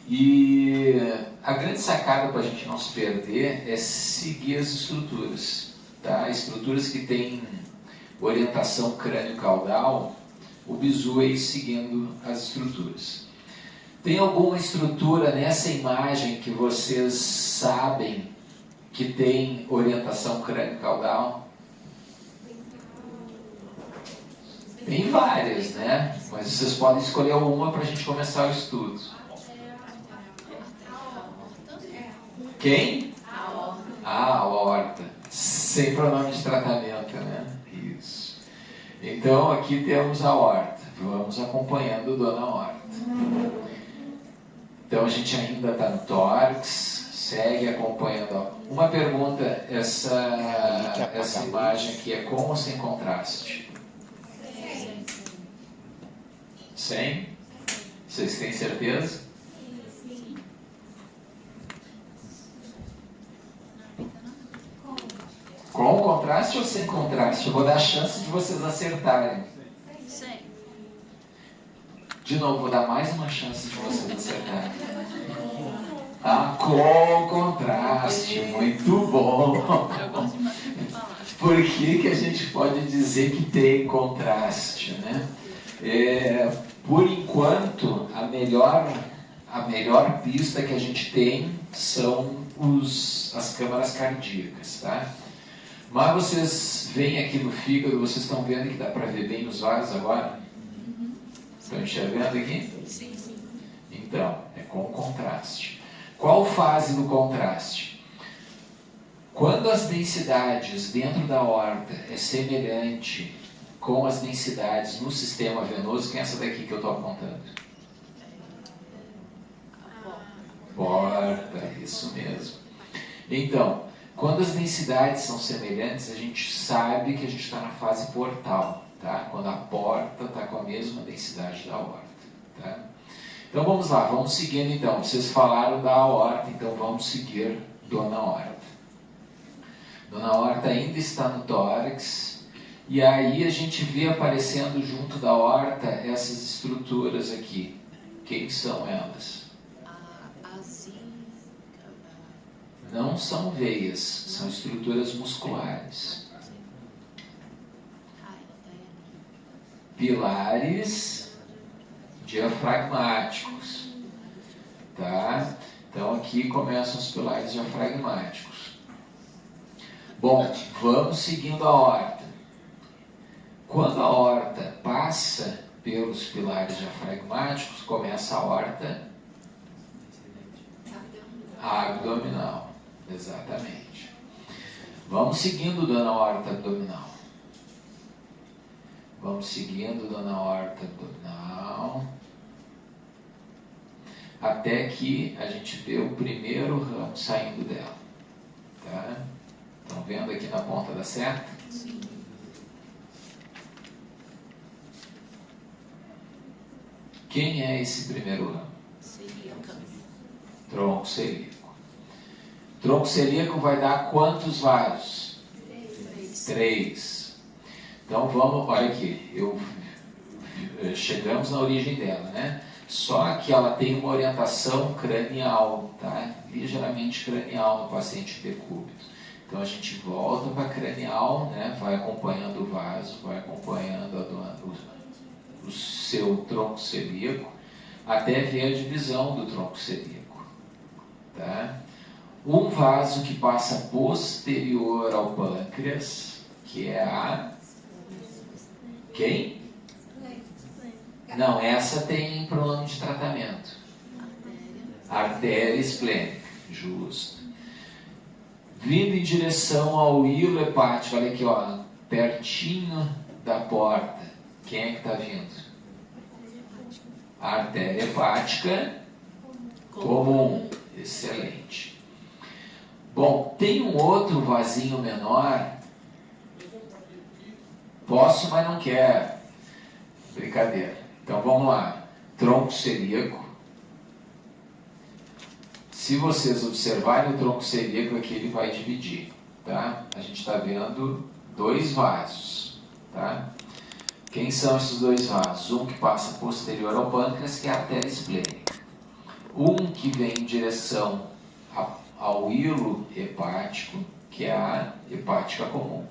E a grande sacada para a gente não se perder é seguir as estruturas, tá? Estruturas que têm orientação crânio-caudal, o bizu é ir seguindo as estruturas. Tem alguma estrutura nessa imagem que vocês sabem que tem orientação crânio-caudal? Tem várias, né? Mas vocês podem escolher uma para a gente começar o estudo. Quem? A aorta. Sem pronome de tratamento, né? Isso. Então aqui temos a aorta. Vamos acompanhando Dona Aorta. Então a gente ainda está no tórax, segue acompanhando. Uma pergunta, essa imagem aqui é com ou sem contraste? Sem? Vocês têm certeza? Sim. Com contraste ou sem contraste? Eu vou dar a chance de vocês acertarem. Sim. De novo, vou dar mais uma chance de vocês acertarem. Ah, com contraste, muito bom. Eu gosto de falar. Por que a gente pode dizer que tem contraste, né? Por enquanto, a melhor pista que a gente tem são as câmaras cardíacas, tá? Mas vocês veem aqui no fígado, vocês estão vendo que dá para ver bem os vasos agora? Estão enxergando aqui? Sim. Então, é com contraste. Qual fase do contraste? Quando as densidades dentro da aorta é semelhante com as densidades no sistema venoso, quem é essa daqui que eu estou apontando? Porta, isso mesmo. Então, quando as densidades são semelhantes, a gente sabe que a gente está na fase portal, tá? Quando a porta está com a mesma densidade da aorta, tá? Então vamos lá, vamos seguindo então. Vocês falaram da aorta, então vamos seguir Dona Aorta. Dona Aorta ainda está no tórax. E aí a gente vê aparecendo junto da aorta essas estruturas aqui. Quem são elas? Não são veias, são estruturas musculares. Pilares diafragmáticos. Tá? Então aqui começam os pilares diafragmáticos. Bom, vamos seguindo a aorta. Quando a aorta passa pelos pilares diafragmáticos, começa a aorta abdominal. Exatamente. Vamos seguindo Dona Aorta abdominal. Vamos seguindo Dona Aorta abdominal. Até que a gente vê o primeiro ramo saindo dela. Tá? Estão vendo aqui na ponta da seta? Sim. Quem é esse primeiro ramo? Tronco celíaco. Tronco celíaco vai dar quantos vasos? 3. Então vamos, olha aqui, chegamos na origem dela, né? Só que ela tem uma orientação cranial, tá? Ligeiramente cranial no paciente decúbito. Então a gente volta para cranial, né? Vai acompanhando o vaso, vai acompanhando o seu tronco celíaco, até ver a divisão do tronco celíaco. Tá? Um vaso que passa posterior ao pâncreas, que é a... Quem? Não, essa tem pronome de tratamento. Artéria esplênica. Justo. Vindo em direção ao hilo hepático, olha aqui, ó, pertinho da porta. Quem é que está vindo? A artéria hepática comum. Excelente. Bom, tem um outro vasinho menor. Posso, mas não quero. Brincadeira. Então vamos lá. Tronco celíaco. Se vocês observarem o tronco celíaco aqui, ele vai dividir. Tá? A gente está vendo 2 vasos. Tá? Quem são esses 2 vasos? Um que passa posterior ao pâncreas, que é a artéria esplênica. um que vem em direção ao hilo hepático, que é a hepática comum.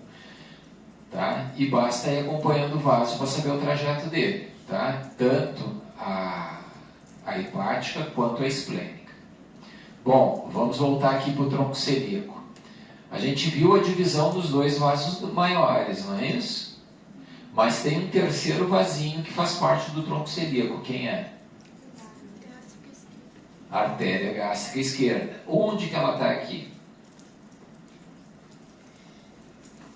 Tá? E basta ir acompanhando o vaso para saber o trajeto dele. Tá? Tanto a hepática quanto a esplênica. Bom, vamos voltar aqui para o tronco celíaco. A gente viu a divisão dos dois vasos maiores, não é isso? Mas tem um terceiro vasinho que faz parte do tronco celíaco. Quem é? A artéria gástrica esquerda. Onde que ela está aqui?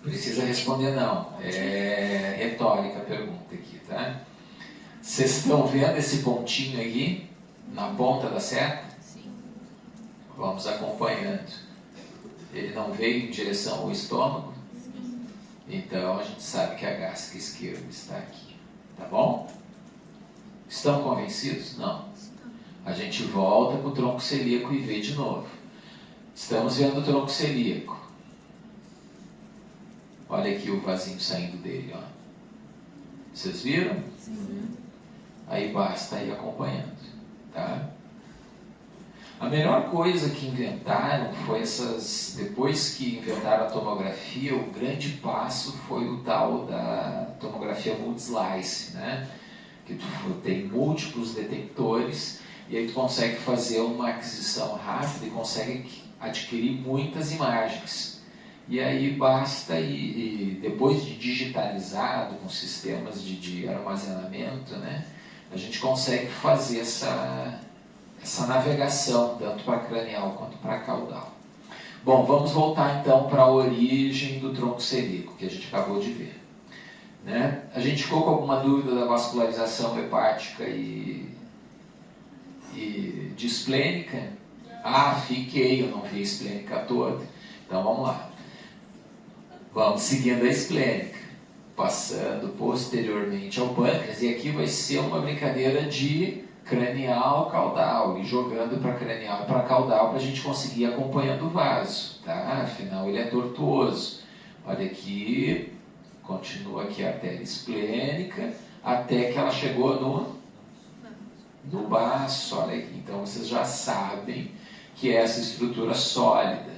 Precisa responder não. É retórica a pergunta aqui, tá? Vocês estão vendo esse pontinho aqui? Na ponta da seta? Sim. Vamos acompanhando. Ele não veio em direção ao estômago? Sim. Então a gente sabe que a gástrica esquerda está aqui. Tá bom? Estão convencidos? Não. A gente volta para o tronco celíaco e vê de novo. Estamos vendo o tronco celíaco. Olha aqui o vasinho saindo dele, ó. Vocês viram? Sim. Aí basta ir acompanhando, tá? A melhor coisa que inventaram foi depois que inventaram a tomografia, o grande passo foi o tal da tomografia multi-slice, né? Que tu tem múltiplos detectores e aí tu consegue fazer uma aquisição rápida e consegue adquirir muitas imagens. E aí basta, depois de digitalizado com sistemas de armazenamento, né, a gente consegue fazer essa navegação, tanto para cranial quanto para caudal. Bom, vamos voltar então para a origem do tronco celíaco, que a gente acabou de ver. Né? A gente ficou com alguma dúvida da vascularização hepática e displênica? Ah, fiquei, eu não vi a esplênica toda. Então vamos lá. Vamos seguindo a esplênica, passando posteriormente ao pâncreas, e aqui vai ser uma brincadeira de cranial, caudal, e jogando para cranial e para caudal para a gente conseguir ir acompanhando o vaso, tá? Afinal ele é tortuoso. Olha aqui, continua aqui a artéria esplênica, até que ela chegou no baço, olha aqui. Então vocês já sabem que essa estrutura sólida,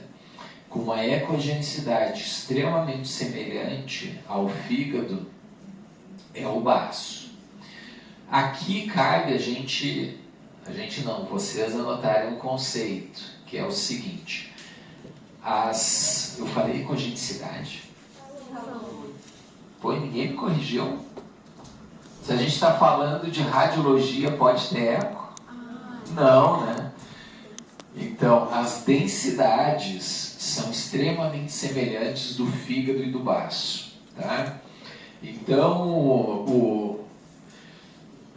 com uma ecogenicidade extremamente semelhante ao fígado, é o baço. Aqui cabe vocês anotarem um conceito, que é o seguinte. Eu falei ecogenicidade? Pô, ninguém me corrigiu. Se a gente está falando de radiologia, pode ter eco? Não, né? Então, as densidades são extremamente semelhantes do fígado e do baço, tá? Então,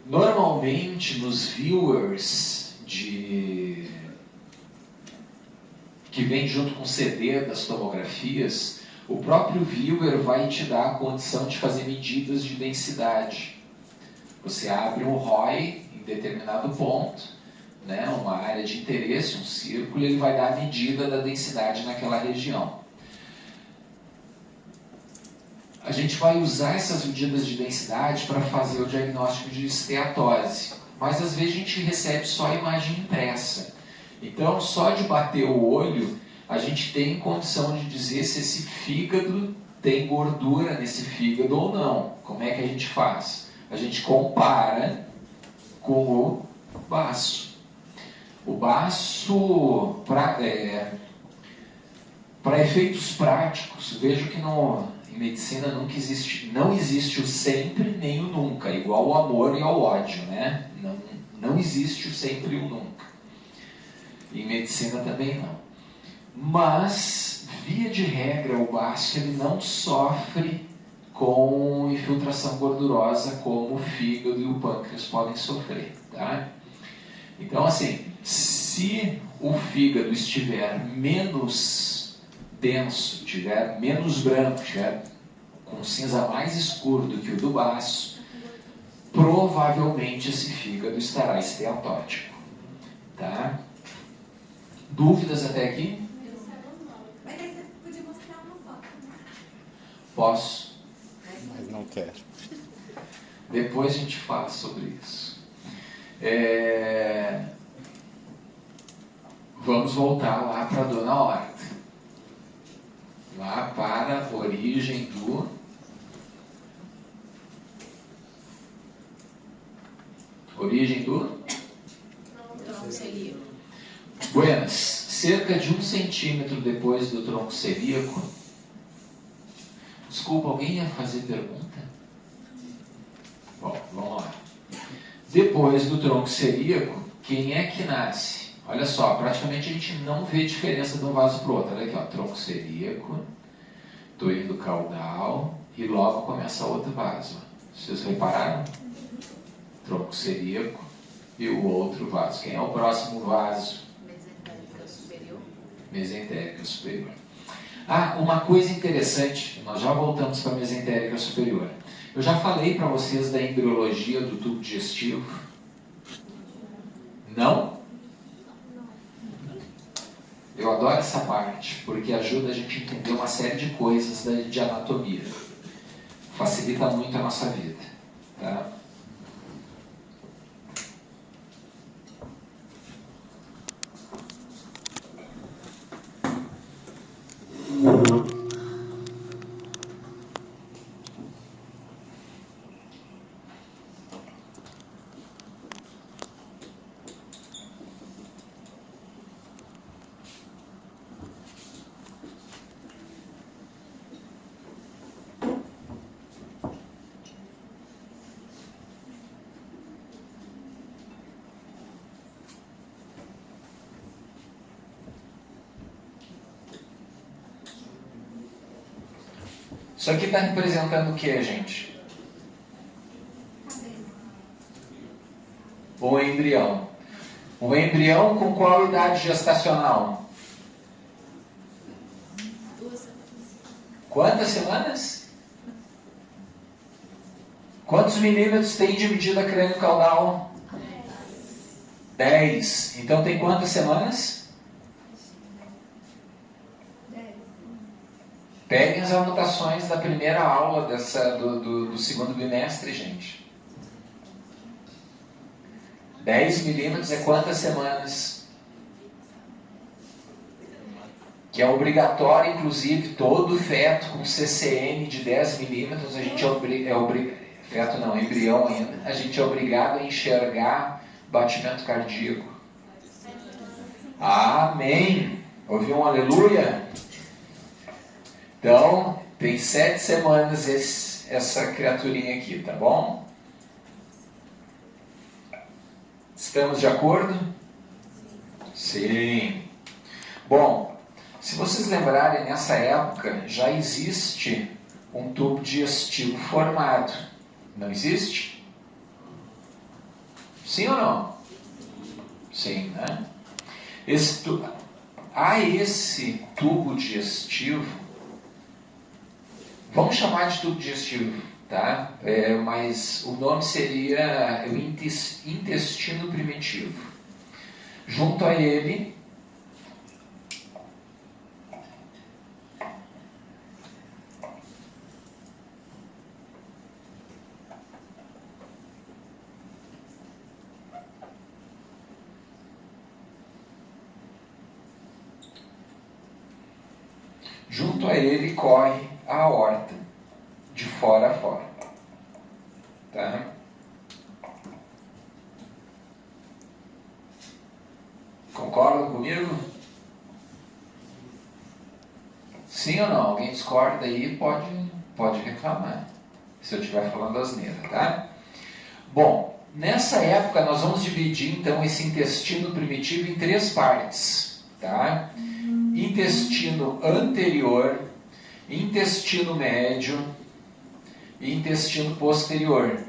normalmente nos viewers que vem junto com o CD das tomografias, o próprio viewer vai te dar a condição de fazer medidas de densidade. Você abre um ROI em determinado ponto, né, uma área de interesse, um círculo, e ele vai dar a medida da densidade naquela região. A gente vai usar essas medidas de densidade para fazer o diagnóstico de esteatose, mas às vezes a gente recebe só a imagem impressa. Então, só de bater o olho, a gente tem condição de dizer se esse fígado tem gordura nesse fígado ou não. Como é que a gente faz? A gente compara com o baço. O baço, para efeitos práticos, vejo que em medicina não existe o sempre nem o nunca, igual ao amor e ao ódio, né? Não existe o sempre e o nunca. Em medicina também não. Mas, via de regra, o baço ele não sofre com infiltração gordurosa como o fígado e o pâncreas podem sofrer, tá? Então, assim, se o fígado estiver menos denso, tiver menos branco, tiver com cinza mais escuro do que o do baço, provavelmente esse fígado estará esteatótico, tá? Dúvidas até aqui? Mas aí você podia mostrar uma foto, né? Posso. Mas não quero. Depois a gente fala sobre isso. vamos voltar lá para a dona Horta. Lá para a origem do... Origem do... Tronco celíaco. Buenas. Cerca de 1 centímetro depois do tronco celíaco... Desculpa, alguém ia fazer pergunta? Bom, vamos lá. Depois do tronco celíaco, quem é que nasce? Olha só, praticamente a gente não vê diferença de um vaso para o outro. Olha aqui, ó, tronco celíaco, estou indo caudal e logo começa outro vaso. Vocês repararam? Tronco celíaco e o outro vaso. Quem é o próximo vaso? Mesentérica superior. Mesentérica superior. Ah, uma coisa interessante, nós já voltamos para a mesentérica superior. Eu já falei para vocês da embriologia do tubo digestivo? Não? Eu adoro essa parte, porque ajuda a gente a entender uma série de coisas de anatomia. Facilita muito a nossa vida. Tá? Isso aqui está representando o que, gente? O embrião. O embrião com qual idade gestacional? 2 semanas. Quantas semanas? Quantos milímetros tem de medida crânio-caudal? 10. Então tem quantas semanas? Peguem as anotações da primeira aula do segundo bimestre, gente. 10 milímetros é quantas semanas? Que é obrigatório, inclusive, todo feto com CCN de 10 milímetros, a gente feto não, embrião ainda, a gente é obrigado a enxergar batimento cardíaco. Amém! Ouviu um aleluia? Então, tem 7 semanas essa criaturinha aqui, tá bom? Estamos de acordo? Sim. Bom, se vocês lembrarem, nessa época já existe um tubo digestivo formado. Não existe? Sim ou não? Sim, né? Esse tubo digestivo, vamos chamar de tubo digestivo, tá? Mas o nome seria o intestino primitivo. Junto a ele, corre a aorta, de fora a fora. Tá? Concordam comigo? Sim ou não? Alguém discorda aí? Pode reclamar, se eu estiver falando asneira, tá? Bom, nessa época nós vamos dividir então esse intestino primitivo em 3 partes, tá? Intestino anterior, intestino médio e intestino posterior.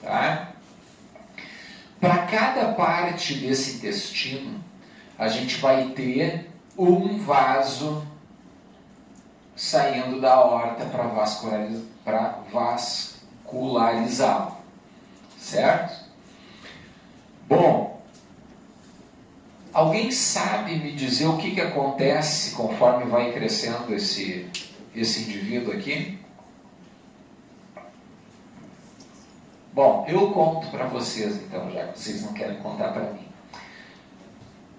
Tá? Para cada parte desse intestino, a gente vai ter um vaso saindo da aorta para vascularizá-lo. Certo? Bom, alguém sabe me dizer o que acontece conforme vai crescendo esse indivíduo aqui? Bom, eu conto para vocês então, já que vocês não querem contar para mim.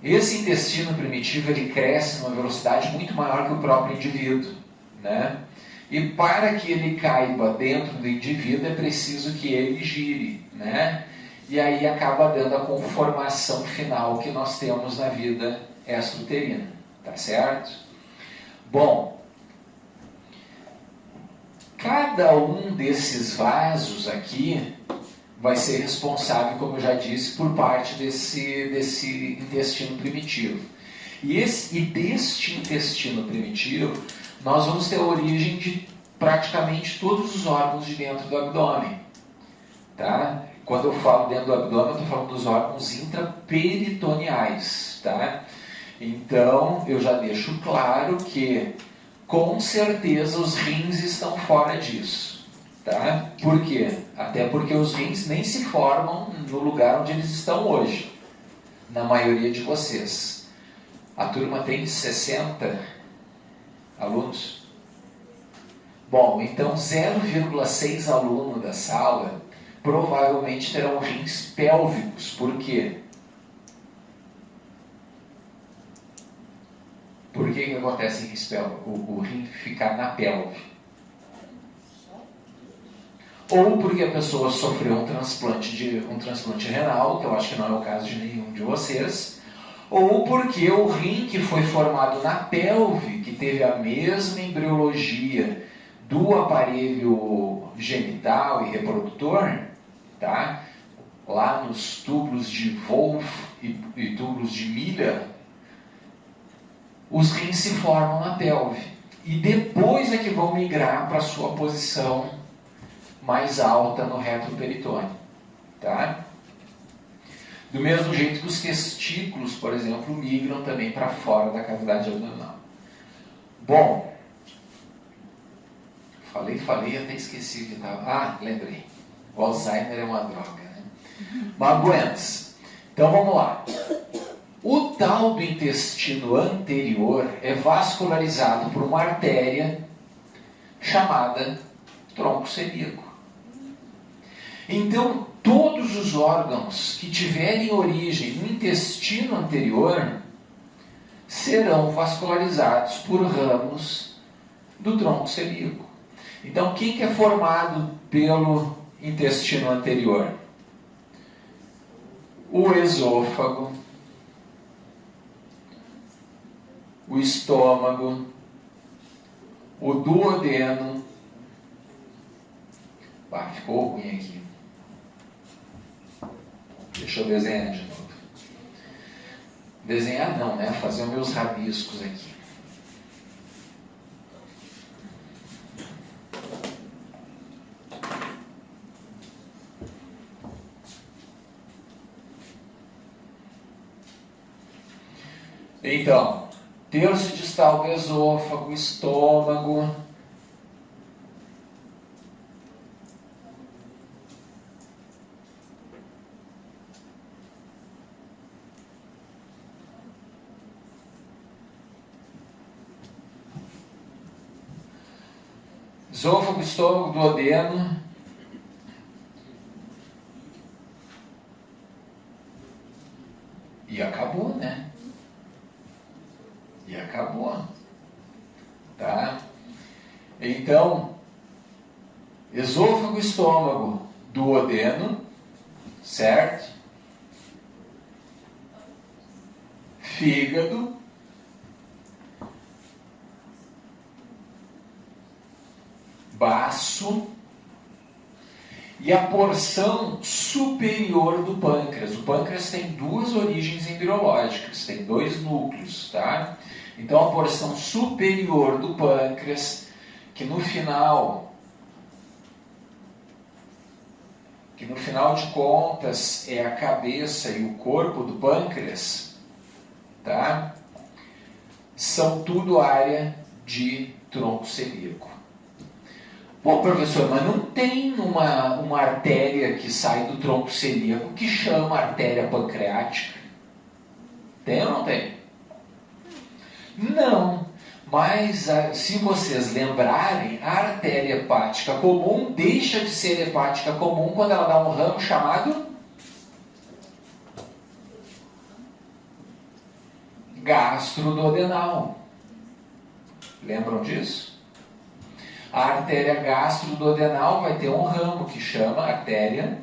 esse intestino primitivo ele cresce numa velocidade muito maior que o próprio indivíduo, né? E para que ele caiba dentro do indivíduo é preciso que ele gire, né? E aí acaba dando a conformação final que nós temos na vida extrauterina, tá certo? Bom, cada um desses vasos aqui vai ser responsável, como eu já disse, por parte desse intestino primitivo. E deste intestino primitivo, nós vamos ter a origem de praticamente todos os órgãos de dentro do abdômen. Tá? Quando eu falo dentro do abdômen, eu estou falando dos órgãos intraperitoneais. Tá? Então, eu já deixo claro que, com certeza, os rins estão fora disso. Tá? Por quê? Até porque os rins nem se formam no lugar onde eles estão hoje, na maioria de vocês. A turma tem 60 alunos? Bom, então 0,6 aluno da sala provavelmente terão rins pélvicos. Por quê? Por que acontece em rins pélvicos? O rim ficar na pelve? Ou porque a pessoa sofreu um transplante renal, que eu acho que não é o caso de nenhum de vocês, ou porque o rim que foi formado na pelve, que teve a mesma embriologia do aparelho genital e reprodutor, tá? Lá nos túbulos de Wolff e túbulos de Miller, os rins se formam na pelve. E depois é que vão migrar para a sua posição mais alta no reto peritônio, tá? Do mesmo jeito que os testículos, por exemplo, migram também para fora da cavidade abdominal. Bom, falei, até esqueci que estava. Ah, lembrei. O Alzheimer é uma droga, né? Mas, buenas. Então vamos lá. O tal do intestino anterior é vascularizado por uma artéria chamada tronco celíaco. Então, todos os órgãos que tiverem origem no intestino anterior serão vascularizados por ramos do tronco celíaco. Então, quem que é formado pelo intestino anterior? O esôfago, o estômago, o duodeno. Ah, ficou ruim aqui. Deixa eu desenhar de novo. Desenhar não, né? Fazer os meus rabiscos aqui. Então, terço distal do esôfago, estômago, esôfago, estômago, duodeno, e acabou, né? E acabou, tá? Então, esôfago, estômago, duodeno, certo? Fígado, baço e a porção superior do pâncreas. O pâncreas tem duas origens embriológicas, tem dois núcleos, tá? Então a porção superior do pâncreas, que no final de contas é a cabeça e o corpo do pâncreas, tá? São tudo área de tronco celíaco. Pô, professor, mas não tem uma artéria que sai do tronco celíaco que chama artéria pancreática? Tem ou não tem? Não, mas se vocês lembrarem, a artéria hepática comum deixa de ser hepática comum quando ela dá um ramo chamado gastroduodenal. Lembram disso? A artéria gastroduodenal vai ter um ramo que chama artéria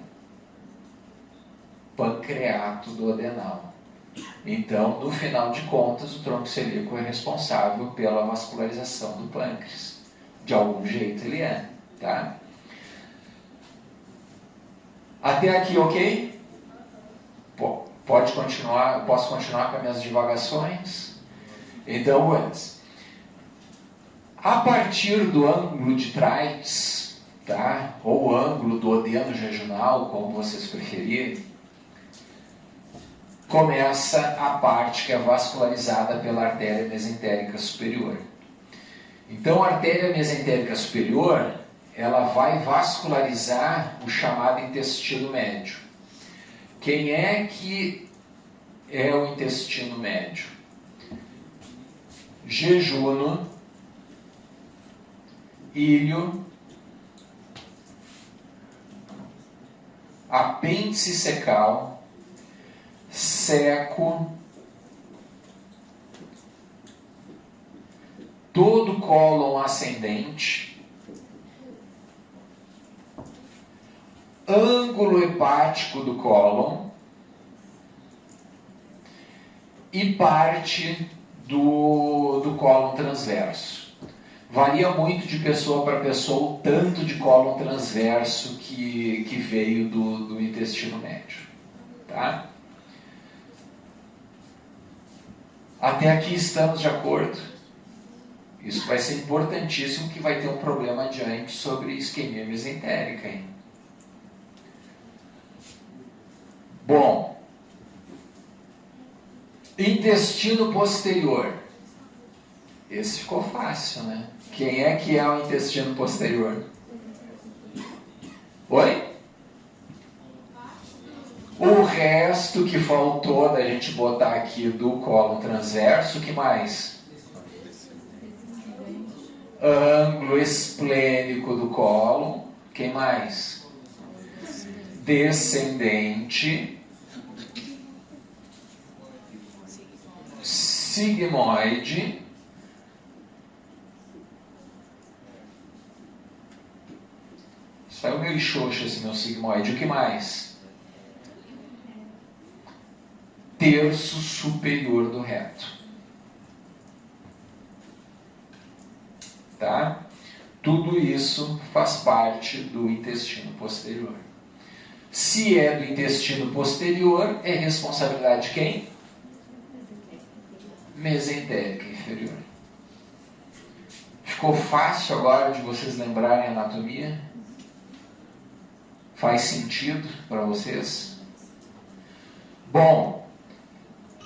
pancreatoduodenal. Então, no final de contas, o tronco celíaco é responsável pela vascularização do pâncreas. De algum jeito ele é, tá? Até aqui, ok? Pode continuar, posso continuar com as minhas divagações? Então, antes. A partir do ângulo de Treitz, tá? Ou ângulo duodeno jejunal, como vocês preferirem, começa a parte que é vascularizada pela artéria mesentérica superior. Então, a artéria mesentérica superior, ela vai vascularizar o chamado intestino médio. Quem é que é o intestino médio? Jejuno, íleo, apêndice secal, seco, todo o cólon ascendente, ângulo hepático do cólon e parte do cólon transverso. Varia muito de pessoa para pessoa o tanto de cólon transverso que veio do intestino médio. Tá? Até aqui estamos de acordo? Isso vai ser importantíssimo, que vai ter um problema adiante sobre isquemia mesentérica, hein? Bom, intestino posterior. Esse ficou fácil, né? Quem é que é o intestino posterior? Oi? O resto que faltou da gente botar aqui do cólon transverso, o que mais? Ângulo esplênico do cólon. Quem mais? Descendente. Sigmoide. Saiu meio xoxo esse meu sigmoide. O que mais? Terço superior do reto. Tá? Tudo isso faz parte do intestino posterior. Se é do intestino posterior, é responsabilidade de quem? Mesentérica inferior. Ficou fácil agora de vocês lembrarem a anatomia? Faz sentido para vocês? Bom,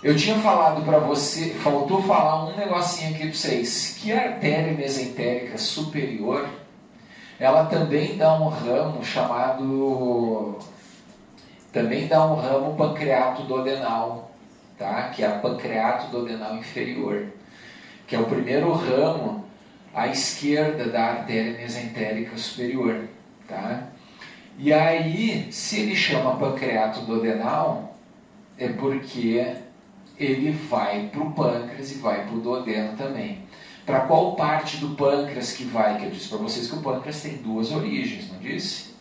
eu tinha falado para você, faltou falar um negocinho aqui para vocês, que a artéria mesentérica superior, ela também dá um ramo chamado, também dá um ramo pancreatoduodenal, tá? Que é a pancreatoduodenal inferior, que é o primeiro ramo à esquerda da artéria mesentérica superior, tá? E aí, se ele chama pancreatoduodenal, é porque ele vai para o pâncreas e vai para o duodeno também. Para qual parte do pâncreas que vai? Que eu disse para vocês que o pâncreas tem duas origens, não disse?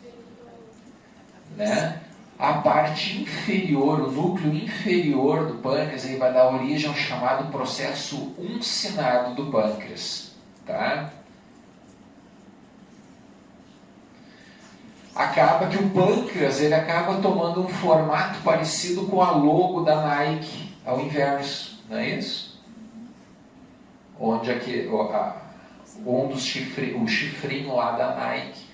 Né? A parte inferior, o núcleo inferior do pâncreas, aí vai dar origem ao chamado processo uncinado do pâncreas. Tá? Acaba que o pâncreas ele acaba tomando um formato parecido com a logo da Nike, ao inverso, não é isso? Onde aqui, o chifrinho lá da Nike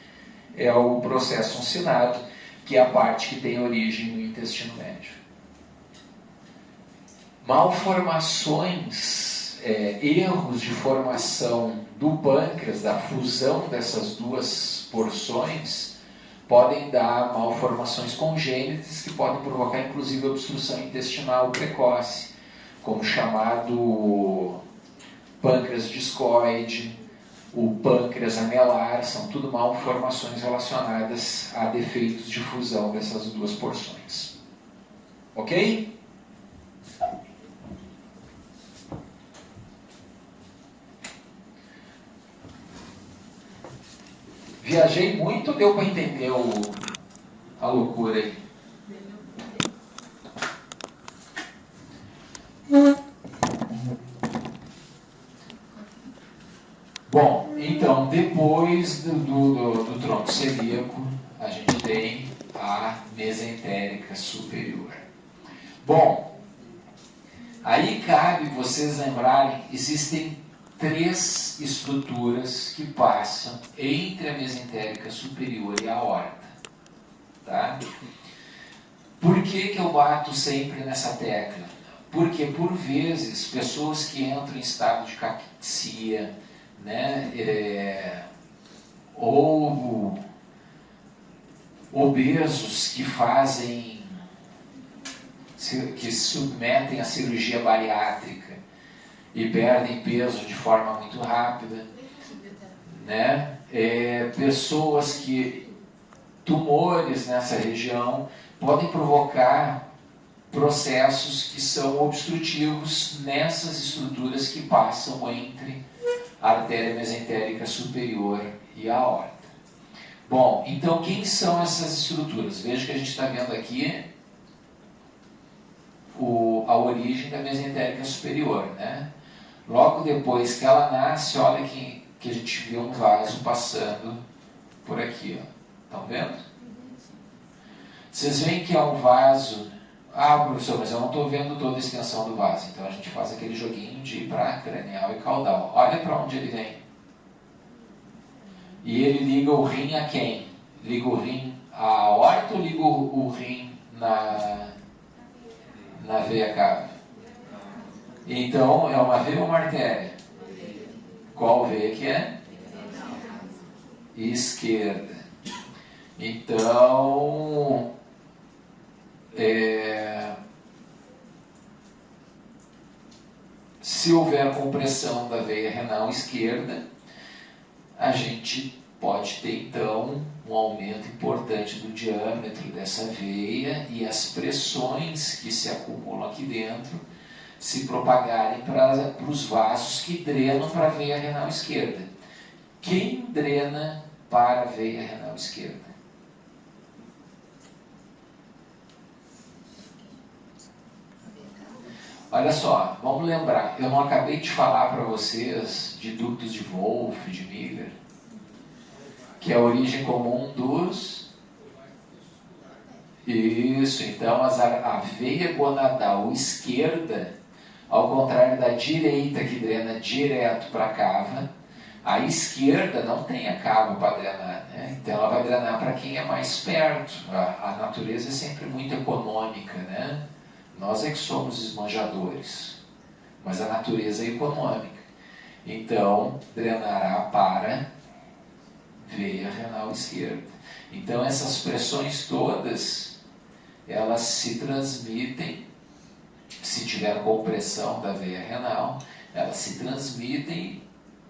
é o processo uncinado, que é a parte que tem origem no intestino médio. Malformações, erros de formação do pâncreas, da fusão dessas duas porções, podem dar malformações congênitas que podem provocar inclusive obstrução intestinal precoce, como o chamado pâncreas discoide, o pâncreas anelar, são tudo malformações relacionadas a defeitos de fusão dessas duas porções. Ok? Viajei muito ou deu para entender a loucura aí? Bom, então, depois do tronco celíaco, a gente tem a mesentérica superior. Bom, aí cabe vocês lembrarem, existem 3 estruturas que passam entre a mesentérica superior e a aorta. Tá? Por que eu bato sempre nessa tecla? Porque, por vezes, pessoas que entram em estado de caquexia, né, ou obesos que se submetem à cirurgia bariátrica e perdem peso de forma muito rápida, né? Pessoas que tumores nessa região podem provocar processos que são obstrutivos nessas estruturas que passam entre a artéria mesentérica superior e a aorta. Bom, então quem são essas estruturas? Veja que a gente está vendo aqui a origem da mesentérica superior, né? Logo depois que ela nasce, olha que a gente vê um vaso passando por aqui, ó. Estão vendo? Vocês veem que é um vaso. Ah, professor, mas eu não estou vendo toda a extensão do vaso. Então a gente faz aquele joguinho de ir para cranial e caudal. Olha para onde ele vem. E ele liga o rim a quem? Liga o rim à aorta ou liga o rim na veia cava? Então, é uma veia ou uma artéria? Qual veia que é? Esquerda. Então, se houver compressão da veia renal esquerda, a gente pode ter então um aumento importante do diâmetro dessa veia e as pressões que se acumulam aqui dentro se propagarem para os vasos que drenam para a veia renal esquerda. Quem drena para a veia renal esquerda? Olha só, vamos lembrar, eu não acabei de falar para vocês de ductos de Wolff, de Miller, que é a origem comum dos... Isso, então a veia gonadal esquerda, ao contrário da direita que drena direto para a cava, a esquerda não tem a cava para drenar, né? Então ela vai drenar para quem é mais perto. A natureza é sempre muito econômica, né? Nós é que somos esbanjadores, mas a natureza é econômica. Então, drenará para veia renal esquerda. Então, essas pressões todas, elas se transmitem, se tiver compressão da veia renal, elas se transmitem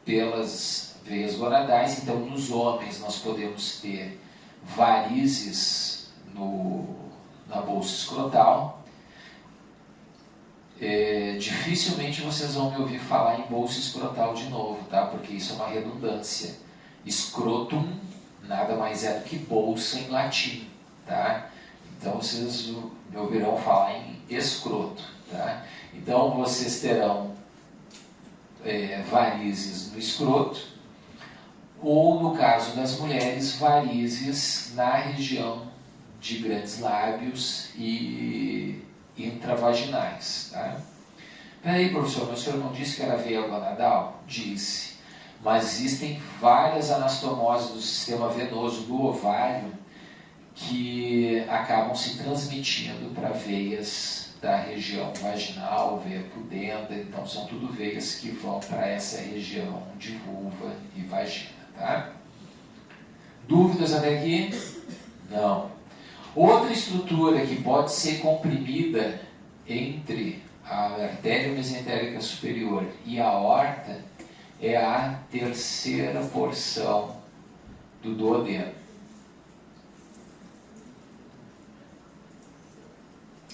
pelas veias gonadais. Então, nos homens, nós podemos ter varizes na bolsa escrotal. Dificilmente vocês vão me ouvir falar em bolsa escrotal de novo, tá? Porque isso é uma redundância. Scrotum nada mais é do que bolsa em latim, tá? Então vocês me ouvirão falar em escroto, tá? Então vocês terão varizes no escroto, ou no caso das mulheres, varizes na região de grandes lábios e intravaginais, tá? Peraí, professor, mas o senhor não disse que era veia gonadal? Disse. Mas existem várias anastomoses do sistema venoso do ovário que acabam se transmitindo para veias da região vaginal, veia pudenda. Então são tudo veias que vão para essa região de vulva e vagina, tá? Dúvidas até aqui? Não. Outra estrutura que pode ser comprimida entre a artéria mesentérica superior e a aorta é a terceira porção do duodeno.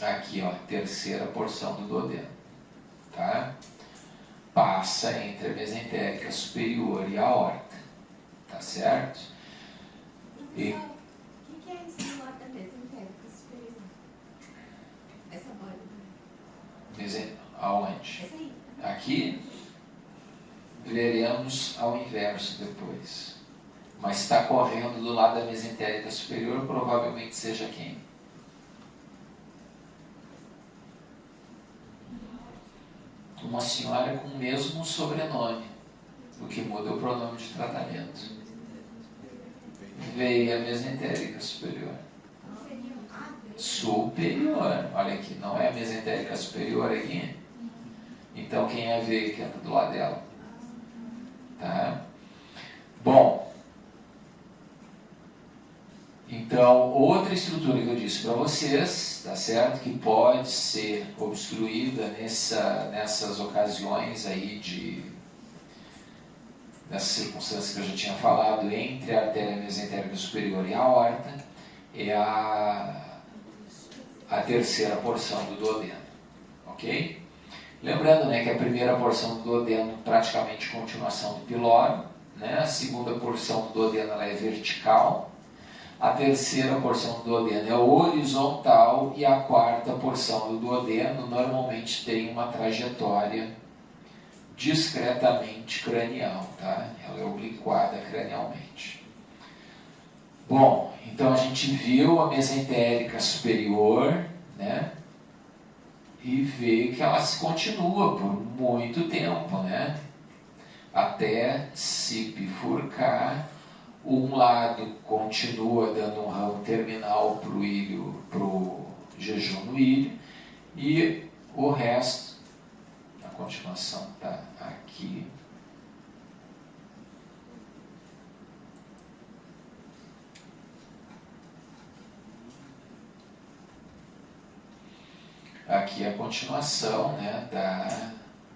Aqui, ó, terceira porção do duodeno, tá? Passa entre a mesentérica superior e a aorta, tá certo? E- Pessoal, o que é isso do lado da mesentérica superior? Essa bola. Aonde? Essa aí. Aqui veremos ao inverso depois. Mas está correndo do lado da mesentérica superior, provavelmente seja quem? Uma senhora com o mesmo sobrenome, o que muda é o pronome de tratamento. Veio a mesentérica superior. Superior, olha aqui, não é a mesentérica superior aqui? Então quem é a veia que anda do lado dela? Tá? Bom, então outra estrutura que eu disse para vocês, tá certo? Que pode ser obstruída nessas ocasiões aí nessas circunstâncias que eu já tinha falado, entre a artéria mesentérica superior e a aorta, é a terceira porção do duodeno, ok? Lembrando, né, que a primeira porção do duodeno praticamente continuação do piloro, né? A segunda porção do duodeno ela é vertical, a terceira porção do duodeno é horizontal e a quarta porção do duodeno normalmente tem uma trajetória discretamente cranial, tá? Ela é obliquada cranialmente. Bom, então a gente viu a mesentérica superior, né? E vê que ela se continua por muito tempo, né? Até se bifurcar. Um lado continua dando um ramo terminal para o ilho, para o jejum no ilho, e o resto, a continuação está aqui. Aqui a continuação, né,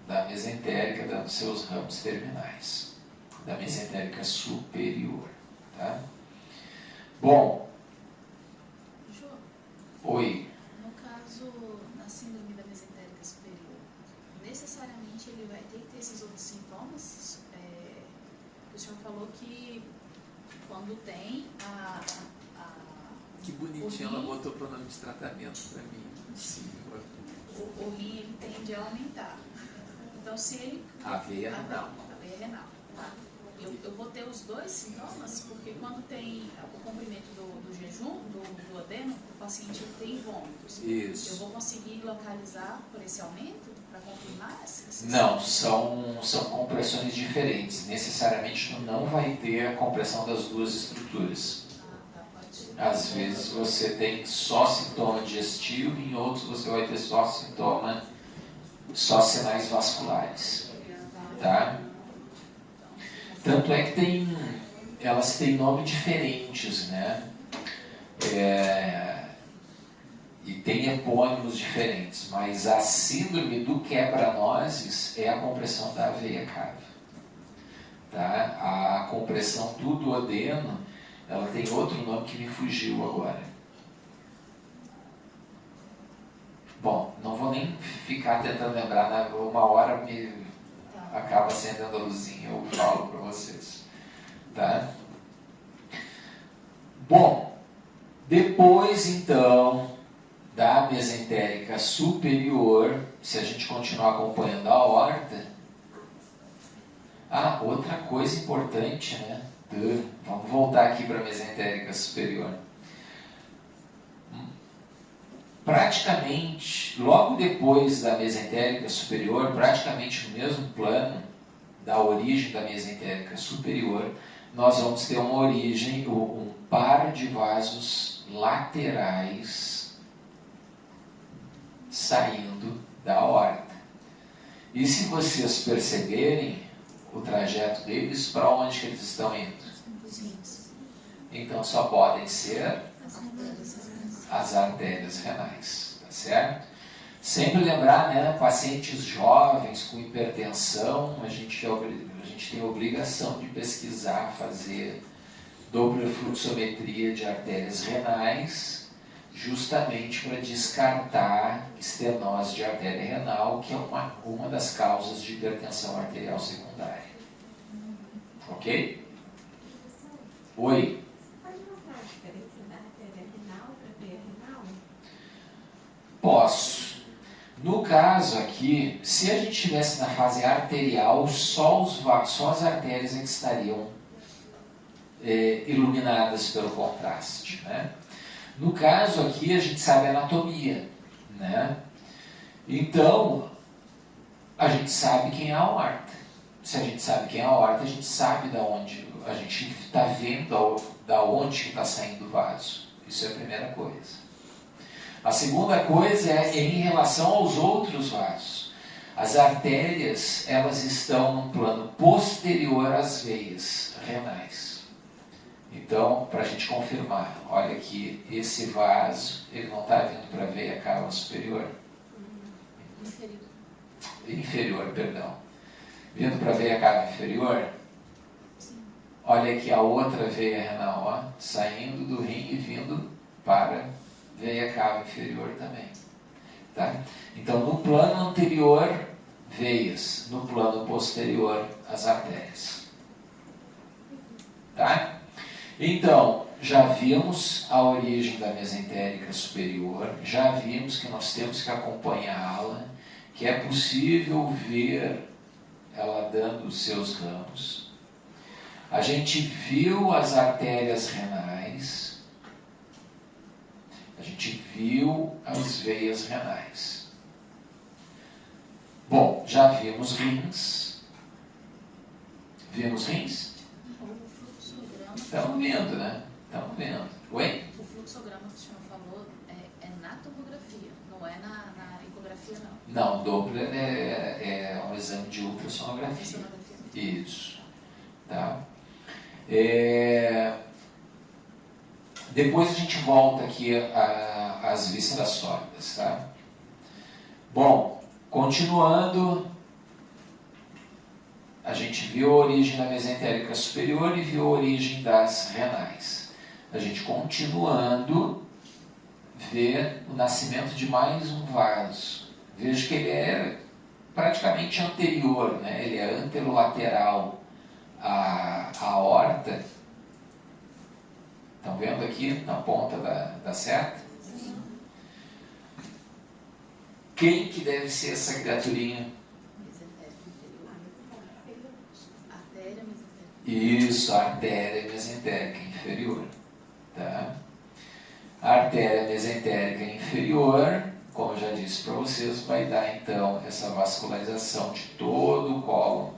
da mesentérica dando seus ramos terminais, da mesentérica superior. Tá? Bom. João, Oi. no caso, na síndrome da mesentérica superior, necessariamente ele vai ter que ter esses outros sintomas? O senhor falou que quando tem Que bonitinho, ela botou o pronome de tratamento para mim. Sim. o rim ele tende a aumentar. Então, se ele... A veia renal. A veia renal, tá? Eu vou ter os dois sintomas, porque quando tem o comprimento do jejum, do duodeno, o paciente tem vômitos. Isso. Eu vou conseguir localizar por esse aumento para confirmar esses? Não, são compressões diferentes. Necessariamente tu não vai ter a compressão das duas estruturas. Tá, pode ser. Às vezes você tem só sintoma digestivo e em outros você vai ter só sinais vasculares. Tá? Tanto é que elas têm nomes diferentes, né? E tem epônimos diferentes, mas a síndrome do quebra-nozes é a compressão da veia cava. Tá? A compressão do duodeno, ela tem outro nome que me fugiu agora. Bom, não vou nem ficar tentando lembrar, né? Uma hora acaba acendendo a luzinha, eu falo para vocês. Tá? Bom, depois então da mesentérica superior, se a gente continuar acompanhando a aorta, outra coisa importante, né? Vamos voltar aqui para a mesentérica superior. Praticamente, logo depois da mesentérica superior, praticamente no mesmo plano da origem da mesentérica superior, nós vamos ter um par de vasos laterais saindo da aorta. E se vocês perceberem o trajeto deles, para onde que eles estão indo? Então só podem ser as artérias renais, tá certo? Sempre lembrar, né, pacientes jovens com hipertensão, a gente tem a obrigação de pesquisar, fazer dopplerfluxometria de artérias renais, justamente para descartar estenose de artéria renal, que é uma das causas de hipertensão arterial secundária. Ok? Oi? Pode mostrar Posso. No caso aqui, se a gente estivesse na fase arterial, só as artérias é que estariam iluminadas pelo contraste, né? No caso aqui, a gente sabe a anatomia, né? Então, a gente sabe quem é a aorta. Se a gente sabe quem é a aorta, a gente sabe da onde, a gente está vendo da onde que está saindo o vaso. Isso é a primeira coisa. A segunda coisa é em relação aos outros vasos. As artérias, elas estão no plano posterior às veias renais. Então, para a gente confirmar, olha aqui, esse vaso, ele não está vindo para a veia cava superior? Inferior, perdão. Vindo para a veia cava inferior? Sim. Olha aqui a outra veia renal, ó, saindo do rim e vindo para a veia cava inferior também. Tá? Então, no plano anterior, veias. No plano posterior, as artérias. Tá? Então, já vimos a origem da mesentérica superior, já vimos que nós temos que acompanhá-la, que é possível ver ela dando os seus ramos. A gente viu as artérias renais, a gente viu as veias renais. Bom, já vimos rins. Vimos rins? O fluxograma. Estamos vendo, né? Estamos vendo. Oi? O fluxograma que o senhor falou é na tomografia, não é na ecografia, não. Não, Doppler é um exame de ultrassonografia. Sonografia. Isso. Tá? Depois a gente volta aqui às vísceras sólidas. Tá? Bom, continuando, a gente viu a origem da mesentérica superior e viu a origem das renais. A gente continuando, vê o nascimento de mais um vaso. Veja que ele é praticamente anterior, né? Ele é anterolateral à aorta. Estão vendo aqui na ponta da seta? Sim. Quem que deve ser essa criaturinha? Mesentérica inferior. Artéria mesentérica. Isso, a artéria mesentérica inferior. Tá? A artéria mesentérica inferior, como eu já disse para vocês, vai dar então essa vascularização de todo o colo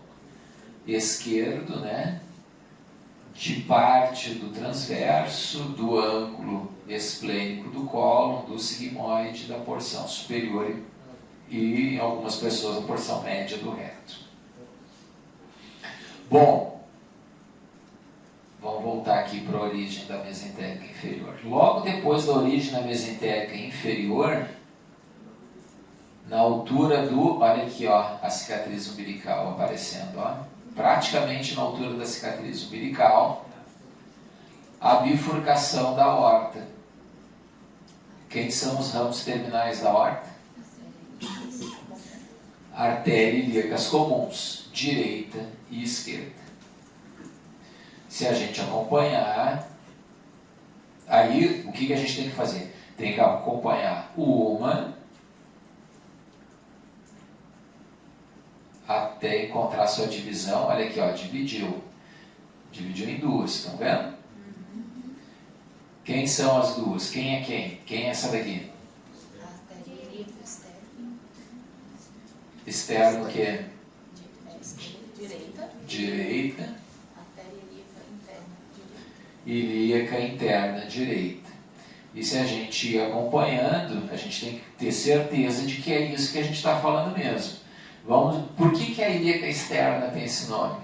esquerdo, né? De parte do transverso, do ângulo esplênico do cólon, do sigmoide, da porção superior e, em algumas pessoas, a porção média do reto. Bom, vamos voltar aqui para a origem da mesentérica inferior. Logo depois da origem da mesentérica inferior, na altura do, olha aqui, ó, a cicatriz umbilical aparecendo, ó, praticamente na altura da cicatriz umbilical, a bifurcação da aorta. Quem são os ramos terminais da aorta? Artéria ilíacas comuns, direita e esquerda. Se a gente acompanhar, aí o que a gente tem que fazer? Tem que acompanhar uma até encontrar sua divisão. Olha aqui, ó, dividiu em duas, estão vendo? Quem são as duas? Quem é quem? Quem é essa daqui? Artéria ilíaca externa. Externo o quê? Direita. Direita. Artéria ilíaca interna. Direita. Ilíaca interna direita. E se a gente ir acompanhando, a gente tem que ter certeza de que é isso que a gente está falando mesmo. Por que a ilíaca externa tem esse nome?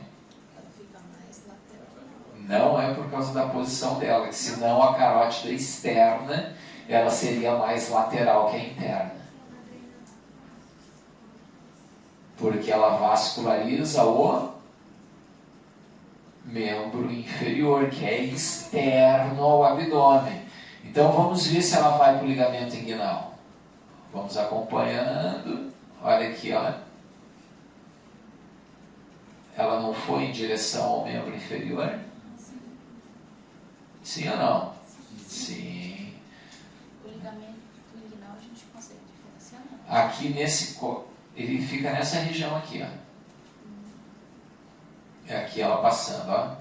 Ela fica mais lateral. Não é por causa da posição dela, que senão a carótida externa ela seria mais lateral que a interna. Porque ela vasculariza o membro inferior, que é externo ao abdômen. Então vamos ver se ela vai para o ligamento inguinal. Vamos acompanhando. Olha aqui, ó. Ela não foi em direção ao membro inferior? Sim ou não? Sim. O ligamento inguinal a gente consegue aqui ele fica nessa região aqui, ó. É aqui ela passando, ó.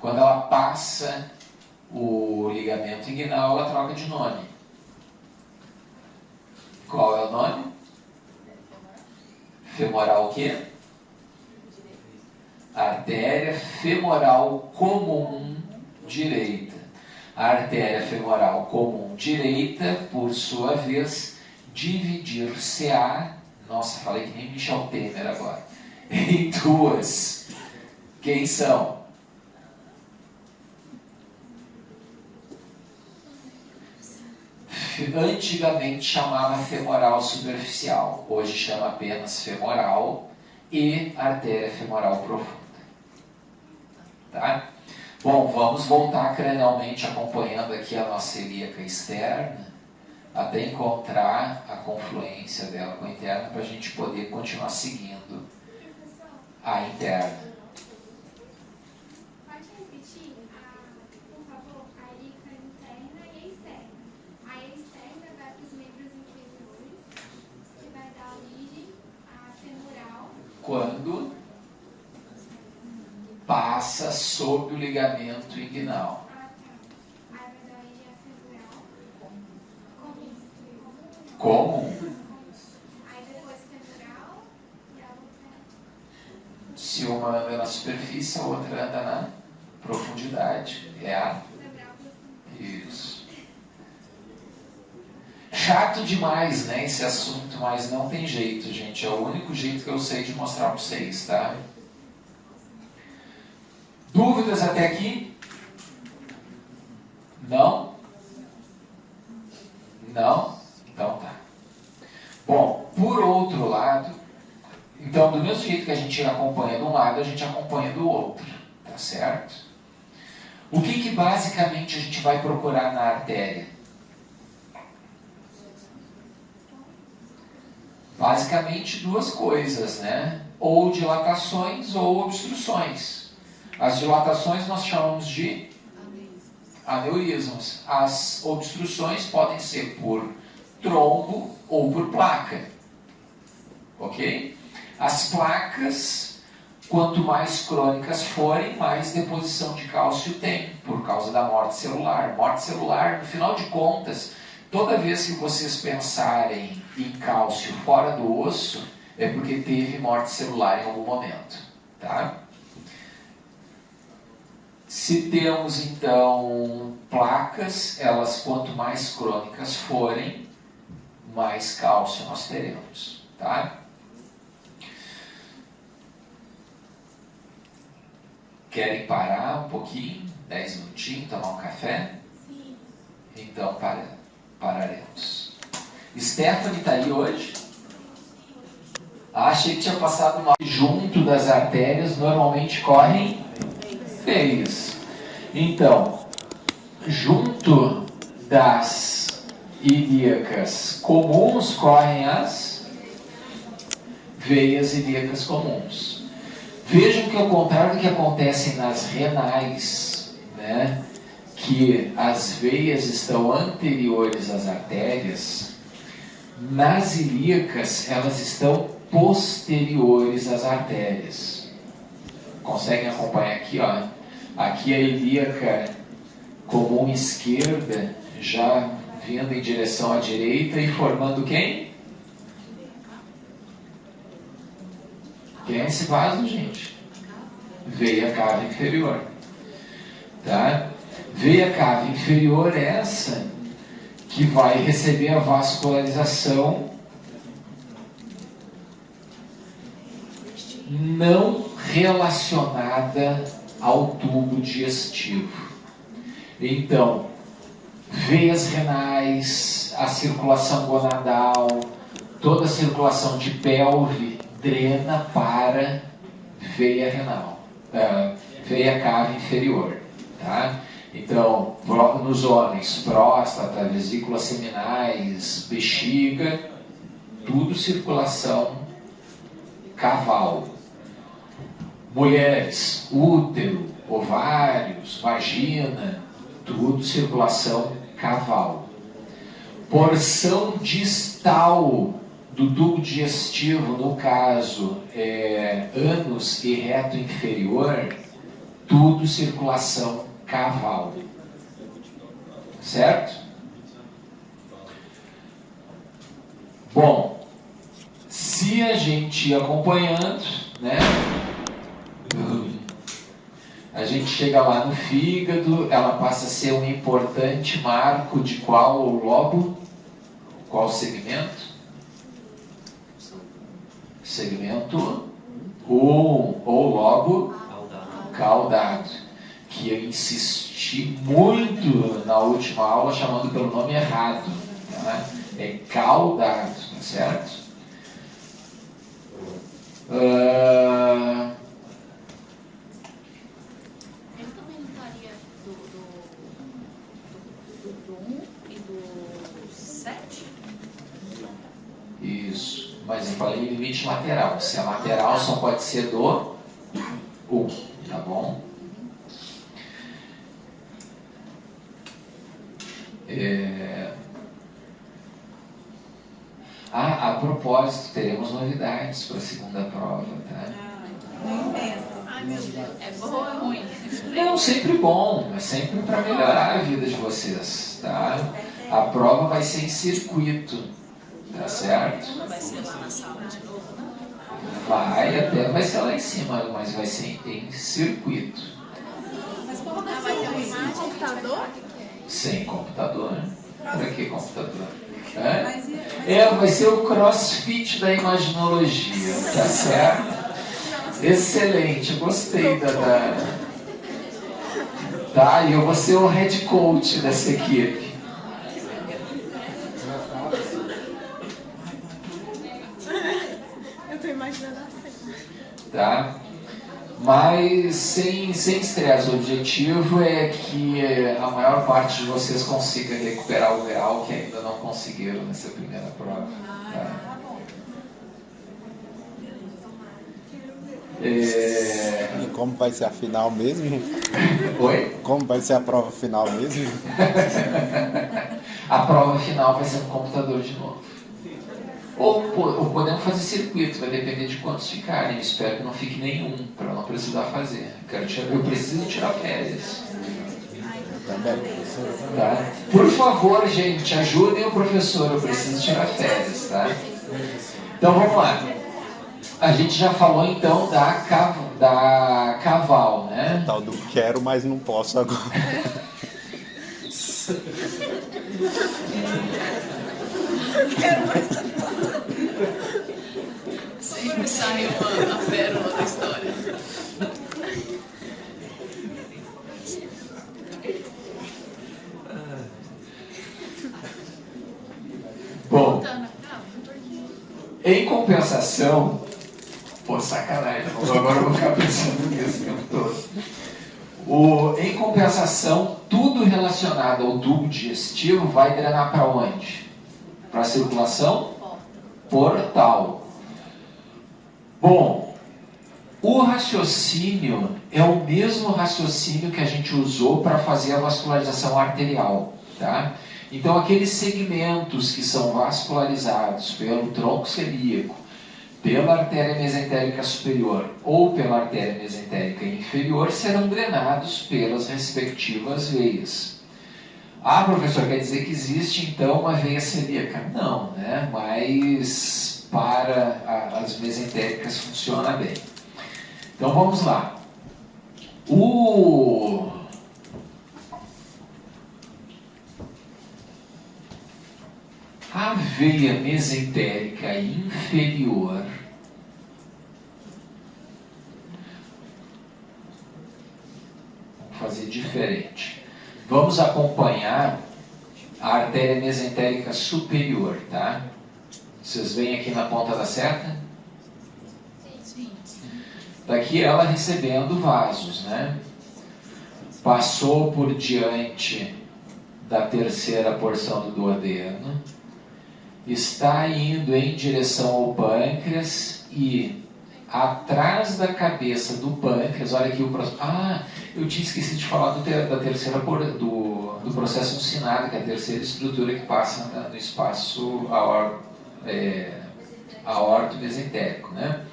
Quando ela passa o ligamento inguinal, ela troca de nome. Qual é o nome? Femoral o quê? Artéria femoral comum direita. A artéria femoral comum direita, por sua vez, dividir-se-á, nossa, falei que nem Michel Temer agora, em duas. Quem são? Antigamente chamava femoral superficial, hoje chama apenas femoral e artéria femoral profunda. Tá? Bom, vamos voltar cranialmente acompanhando aqui a nossa ilíaca externa até encontrar a confluência dela com a interna para a gente poder continuar seguindo a interna. Pode repetir, por favor, a ilíaca interna e a externa. A externa vai para os membros inferiores, que vai dar origem à femoral. Quando passa sob o ligamento inguinal. Tá. Aí vai dar origem à femoral. Comum. Aí depois femoral e a outra. Se uma anda na superfície, a outra anda na profundidade. É a... Femoral profunda. Isso. Chato demais, né, esse assunto, mas não tem jeito, gente. É o único jeito que eu sei de mostrar para vocês, tá? Dúvidas até aqui? Não? Não? Então tá. Bom, por outro lado, então do mesmo jeito que a gente acompanha de um lado, a gente acompanha do outro, tá certo? O que basicamente a gente vai procurar na artéria? Basicamente duas coisas, né? Ou dilatações ou obstruções. As dilatações nós chamamos de aneurismos. As obstruções podem ser por trombo ou por placa. Ok? As placas, quanto mais crônicas forem, mais deposição de cálcio tem, por causa da morte celular. Morte celular, no final de contas, toda vez que vocês pensarem em cálcio fora do osso, é porque teve morte celular em algum momento. Tá? Se temos, então, placas, elas quanto mais crônicas forem, mais cálcio nós teremos. Tá? Querem parar um pouquinho? 10 minutinhos, tomar um café? Sim. Então, pararemos. Stephanie está aí hoje? Achei que tinha passado mal. Junto das artérias, normalmente correm veias. Então, junto das ilíacas comuns, correm as veias ilíacas comuns. Vejam que ao contrário do que acontece nas renais, né, que as veias estão anteriores às artérias, nas ilíacas elas estão posteriores às artérias. Conseguem acompanhar aqui, ó? Aqui a ilíaca comum esquerda já vindo em direção à direita e formando quem? Quem é esse vaso, gente? Veia cava inferior. Tá? Veia cava inferior é essa que vai receber a vascularização não relacionada ao tubo digestivo. Então, veias renais, a circulação gonadal, toda a circulação de pelve drena para veia renal, veia cava inferior. Tá? Então, nos homens, próstata, vesículas seminais, bexiga, tudo circulação caval. Mulheres, útero, ovários, vagina, tudo circulação caval. porção distal do tubo digestivo, no caso, ânus e reto inferior, tudo circulação caval. Certo? Bom, se a gente ir acompanhando, né, a gente chega lá no fígado, ela passa a ser um importante marco de qual lobo? Qual segmento? Segmento 1, ou lobo caudado, que eu insisti muito na última aula chamando pelo nome errado, tá? É caudado, tá certo? Ele também não estaria do 1 e do 7? Isso, mas eu falei limite lateral. Se é lateral, só pode ser do 1, tá bom? A propósito, teremos novidades para a segunda prova, tá? Ai, meu Deus. É bom ou é ruim? Não, sempre bom, é sempre para melhorar a vida de vocês, tá? A prova vai ser em circuito, tá certo? Vai ser lá na sala de novo, né? Vai ser lá em cima, mas vai ser em circuito. Vai ter uma imagem, computador? Sem computador, né? Para que computador? Vai ser o crossfit da imaginologia, tá certo? Excelente, gostei Tá, e eu vou ser o head coach dessa equipe. Eu tô imaginando a cena. Tá? Mas sem estresse, o objetivo é que a maior parte de vocês consiga recuperar o grau que ainda não conseguiram nessa primeira prova. Tá? E como vai ser a final mesmo? Oi? Como vai ser a prova final mesmo? A prova final vai ser no computador de novo. Ou podemos fazer circuito, vai depender de quantos ficarem. Eu espero que não fique nenhum, para não precisar fazer. Eu preciso tirar férias. Também. Tá? Por favor, gente, ajudem o professor, eu preciso tirar férias, tá? Então vamos lá. A gente já falou então da caval, né? Tal do quero, mas não posso agora. Sempre sai a pérola da história. Bom, em compensação, sacanagem, agora eu vou ficar pensando nisso o tempo todo. Em compensação, tudo relacionado ao tubo digestivo vai drenar para onde? Para a circulação portal. Bom, o raciocínio é o mesmo raciocínio que a gente usou para fazer a vascularização arterial, tá? Então, aqueles segmentos que são vascularizados pelo tronco celíaco, pela artéria mesentérica superior ou pela artéria mesentérica inferior serão drenados pelas respectivas veias. Ah, professor, quer dizer que existe então uma veia celíaca? Não, né? Mas para as mesentéricas funciona bem. Então vamos lá. A veia mesentérica inferior vamos fazer diferente. Vamos acompanhar a artéria mesentérica superior, tá? Vocês veem aqui na ponta da seta? Sim. Daqui ela recebendo vasos, né? Passou por diante da terceira porção do duodeno, está indo em direção ao pâncreas e atrás da cabeça do pâncreas, olha aqui o processo. Ah, eu tinha esquecido de falar da terceira do processo uncinado, que é a terceira estrutura que passa no espaço aorto-mesentérico, né?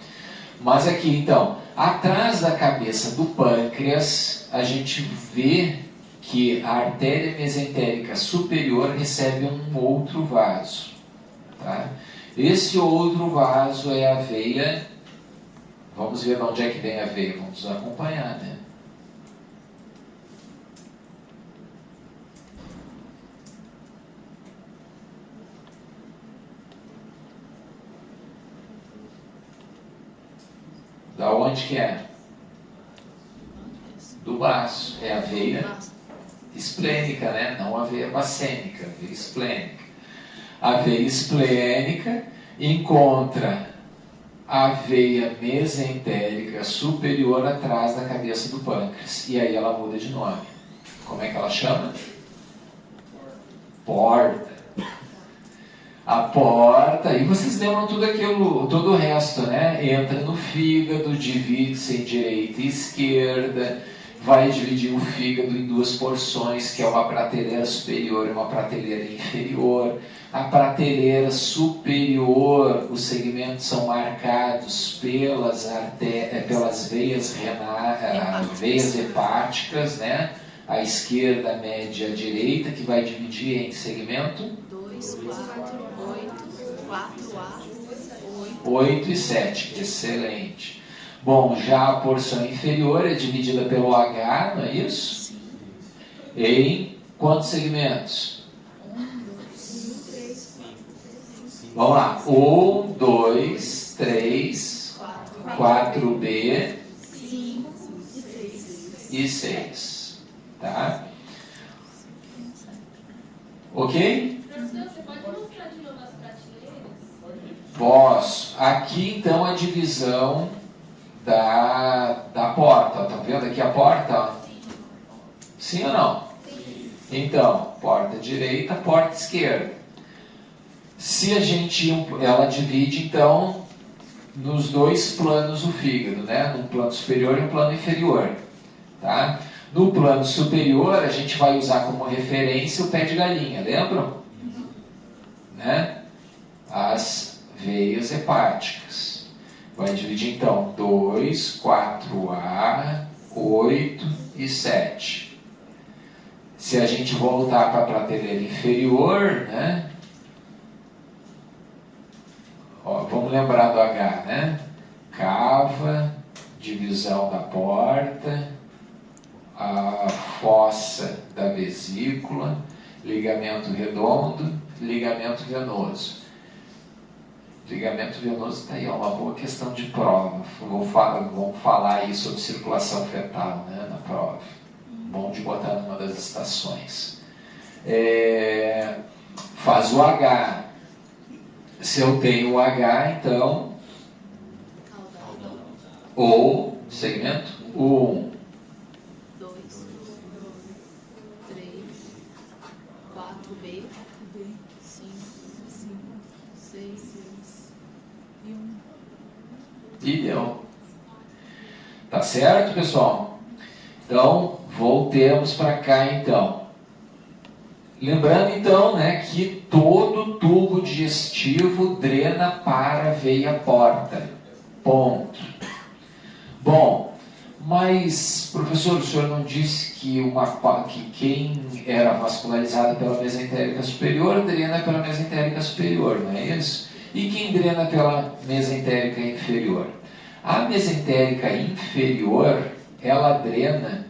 Mas aqui, então, atrás da cabeça do pâncreas, a gente vê que a artéria mesentérica superior recebe um outro vaso. Tá? Esse outro vaso é a veia. Vamos ver de onde é que vem a veia. Vamos acompanhar, né? Da onde que é? Do baço. É a veia esplênica, né? Não a veia bacênica, a veia esplênica. A veia esplênica encontra a veia mesentérica superior atrás da cabeça do pâncreas. E aí ela muda de nome. Como é que ela chama? Porta. A porta, e vocês lembram tudo aquilo, todo o resto, né? Entra no fígado, divide-se em direita e esquerda, vai dividir o fígado em duas porções, que é uma prateleira superior e uma prateleira inferior. A prateleira superior, os segmentos são marcados pelas veias veias hepáticas, né? A esquerda, a média e a direita, que vai dividir em segmento 2, 4, 4A, 8 e 7. Excelente. Bom, já a porção inferior é dividida pelo H, não é isso? Sim. Em quantos segmentos? 1, 2, 3, 4. Vamos lá. 1, 2, 3, 4B 5 e 6. e 6. Tá? Ok? Professor, você pode mostrar de novo as prateleiras? Posso. Aqui então a divisão da porta. Tá vendo aqui a porta? Ó? Sim ou não? Então, porta direita, porta esquerda. Se ela divide então nos dois planos o fígado, né? No plano superior e no plano inferior. Tá? No plano superior a gente vai usar como referência o pé de galinha, lembram? Né? As veias hepáticas. Vai dividir então 2, 4A, 8 e 7. Se a gente voltar para a prateleira inferior, né? Ó, vamos lembrar do H, né? Cava, divisão da porta, a fossa da vesícula, ligamento redondo, ligamento venoso. Ligamento venoso está aí, é uma boa questão de prova. Vamos falar aí sobre circulação fetal, né, na prova. Bom de botar numa das estações. Faz o H. Se eu tenho o H, então, ou segmento 1, 2, 3, 4B, 5, 6 e 1. e deu. Tá certo, pessoal? Então, voltemos para cá, então. Lembrando, então, né, que todo tubo digestivo drena para a veia porta. Ponto. Bom, mas, professor, o senhor não disse que quem era vascularizado pela mesentérica superior drena pela mesentérica superior, não é isso? E quem drena pela mesentérica inferior? A mesentérica inferior, ela drena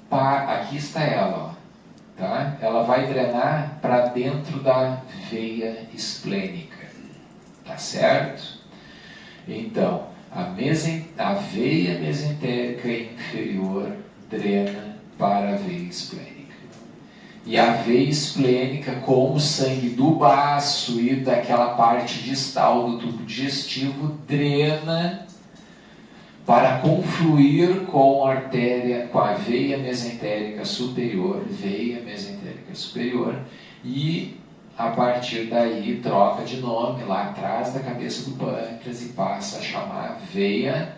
para, aqui está ela, ó, tá? Ela vai drenar para dentro da veia esplênica, tá certo? Então, a veia mesentérica inferior drena para a veia esplênica. E a veia esplênica, com o sangue do baço e daquela parte distal do tubo digestivo, drena para confluir com a artéria, com a veia mesentérica superior, e a partir daí troca de nome lá atrás da cabeça do pâncreas e passa a chamar veia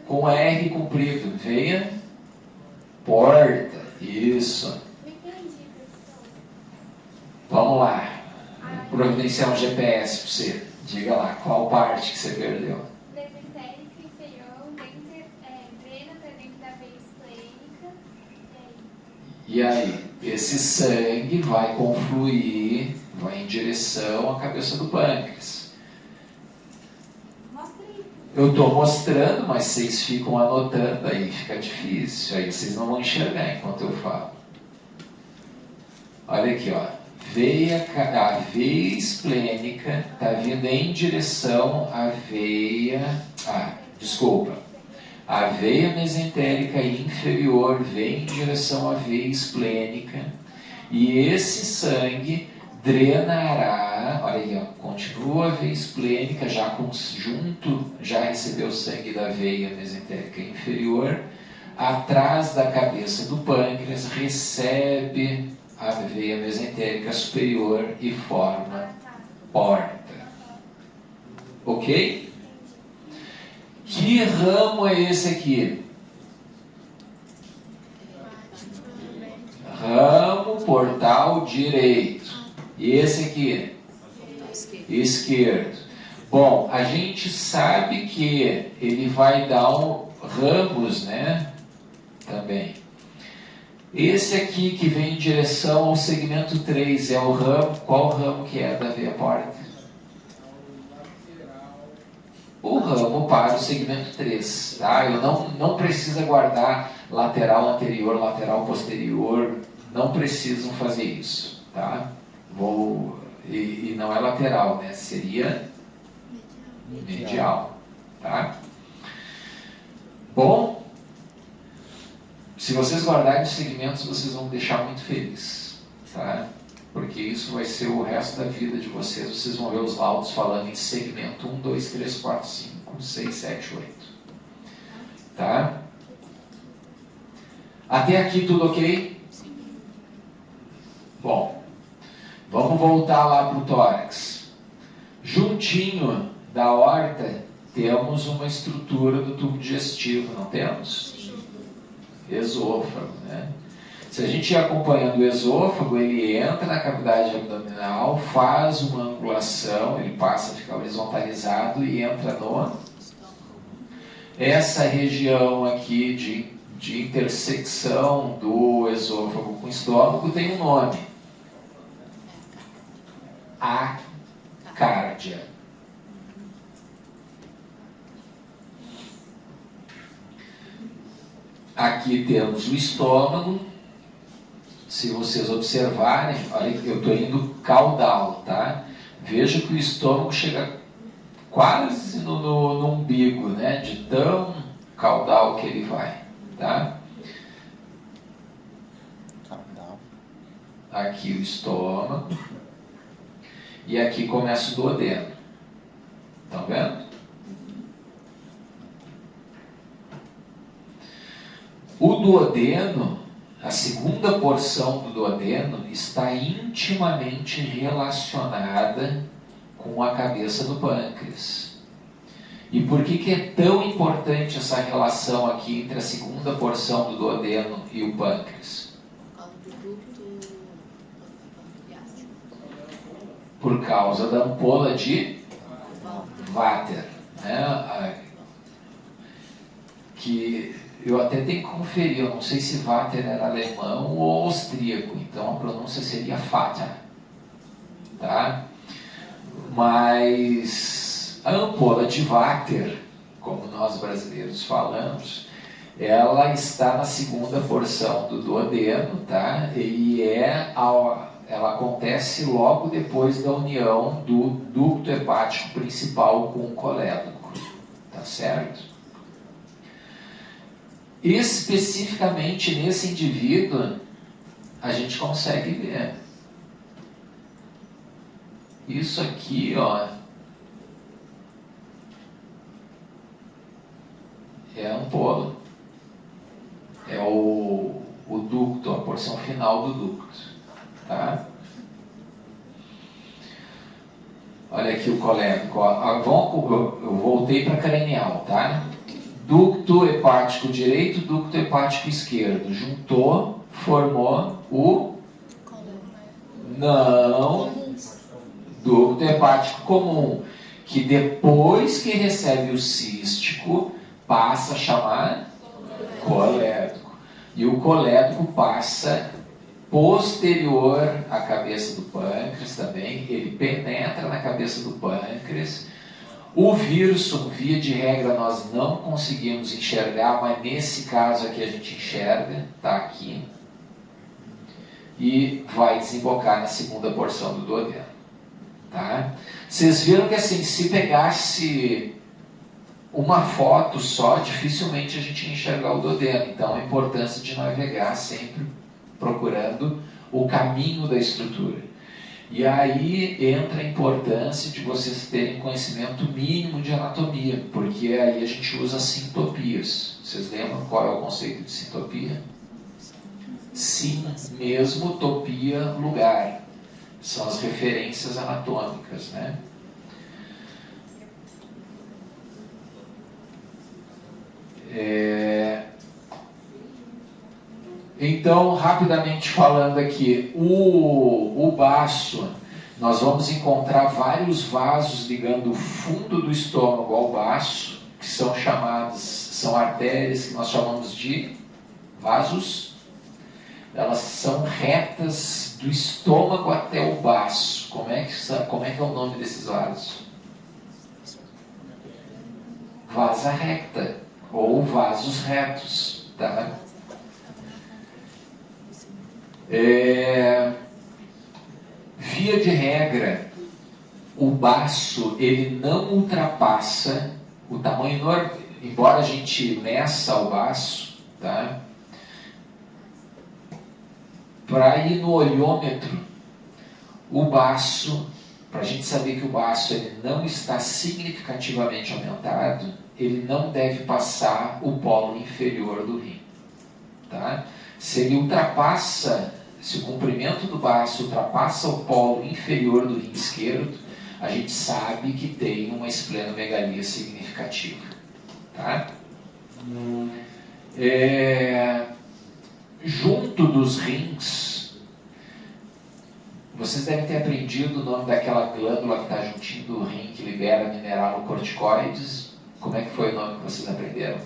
com R comprido, veia porta, isso. Não entendi, professor. Vamos lá, providenciar um GPS para você. Diga lá, qual parte que você perdeu? Mesentérica inferior, drena para dentro da veia esplênica. E aí, esse sangue vai confluir, vai em direção à cabeça do pâncreas. Mostra aí. Eu estou mostrando, mas vocês ficam anotando, aí fica difícil, aí vocês não vão enxergar enquanto eu falo. Olha aqui, ó. A veia esplênica está vindo em direção à veia... A veia mesentérica inferior vem em direção à veia esplênica e esse sangue drenará, olha aí, ó, continua a veia esplênica, já recebeu sangue da veia mesentérica inferior, atrás da cabeça do pâncreas, recebe a veia mesentérica superior e forma porta. Ok? Que ramo é esse aqui? Ramo portal direito. E esse aqui? Esquerdo. Bom, a gente sabe que ele vai dar ramos, né? Também. Esse aqui que vem em direção ao segmento 3 é o ramo. Qual ramo que é da veia porta? O ramo para o segmento 3, tá? Eu não precisa guardar lateral anterior, lateral posterior, não precisam fazer isso, tá? E não é lateral, né? Seria medial, tá? Bom, se vocês guardarem os segmentos, vocês vão me deixar muito feliz, tá? Porque isso vai ser o resto da vida de vocês. Vocês vão ver os laudos falando em segmento 1, 2, 3, 4, 5, 6, 7, 8. Tá? Até aqui tudo ok? Bom, vamos voltar lá para o tórax. Juntinho da aorta, temos uma estrutura do tubo digestivo, não temos? Esôfago, né? Se a gente ir acompanhando o esôfago, ele entra na cavidade abdominal, faz uma angulação, ele passa a ficar horizontalizado e entra no... Essa região aqui de intersecção do esôfago com o estômago tem um nome. Acárdia. Aqui temos o estômago. Se vocês observarem, olha, eu estou indo caudal, tá? Veja que o estômago chega quase no umbigo, né? De tão caudal que ele vai, tá? Caudal. Aqui o estômago. E aqui começa o duodeno. Estão vendo? O duodeno, a segunda porção do duodeno, está intimamente relacionada com a cabeça do pâncreas. E por que é tão importante essa relação aqui entre a segunda porção do duodeno e o pâncreas? Por causa do ducto pancreático. Por causa da ampola de Vater, né? Que eu até tenho que conferir, eu não sei se Vater era alemão ou austríaco, então a pronúncia seria Vater, tá? Mas a ampola de Vater, como nós brasileiros falamos, ela está na segunda porção do duodeno, tá? E ela acontece logo depois da união do ducto hepático principal com o colédoco, tá certo? Especificamente nesse indivíduo, a gente consegue ver. Isso aqui, ó, é a ampola. É o ducto, a porção final do ducto. Tá? Olha aqui o colédoco. Eu voltei para cranial, tá? Ducto hepático direito, ducto hepático esquerdo. Juntou, formou o... Não. Ducto hepático comum, que depois que recebe o cístico, passa a chamar colédoco. E o colédoco passa posterior à cabeça do pâncreas também, ele penetra na cabeça do pâncreas. O vírus, via de regra, nós não conseguimos enxergar, mas nesse caso aqui a gente enxerga, está aqui, e vai desembocar na segunda porção do duodeno. Tá? Vocês viram que assim, se pegasse uma foto só, dificilmente a gente ia enxergar o duodeno. Então a importância de navegar sempre procurando o caminho da estrutura. E aí entra a importância de vocês terem conhecimento mínimo de anatomia, porque aí a gente usa sintopias. Vocês lembram qual é o conceito de sintopia? Sim, mesmo, topia, lugar. São as referências anatômicas, né? Então, rapidamente falando aqui, o baço, nós vamos encontrar vários vasos ligando o fundo do estômago ao baço, que são chamados, são artérias que nós chamamos de vasos. Elas são retas do estômago até o baço. Como é que é o nome desses vasos? Vasa recta ou vasos retos, tá? Via de regra, o baço ele não ultrapassa o tamanho normal, embora a gente meça o baço, tá? Para ir no olhômetro, o baço, para a gente saber que o baço ele não está significativamente aumentado, ele não deve passar o polo inferior do rim. Tá? Se ele ultrapassa, se o comprimento do baço ultrapassa o polo inferior do rim esquerdo, a gente sabe que tem uma esplenomegalia significativa. Tá? Junto dos rins, vocês devem ter aprendido o nome daquela glândula que está juntinho do rim que libera mineralocorticoides. Como é que foi o nome que vocês aprenderam?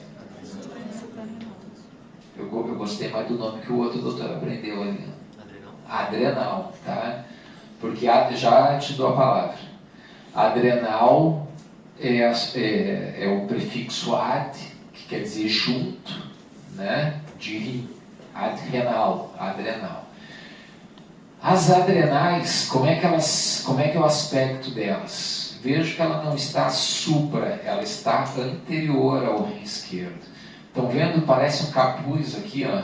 Eu gostei mais do nome que o outro doutor aprendeu ali. Adrenal, tá? Porque já te dou a palavra. Adrenal é o prefixo ad, que quer dizer junto, né? De rim. Adrenal. As adrenais, como é que é o aspecto delas? Vejo que ela não está supra, ela está anterior ao rim esquerdo. Estão vendo? Parece um capuz aqui, ó.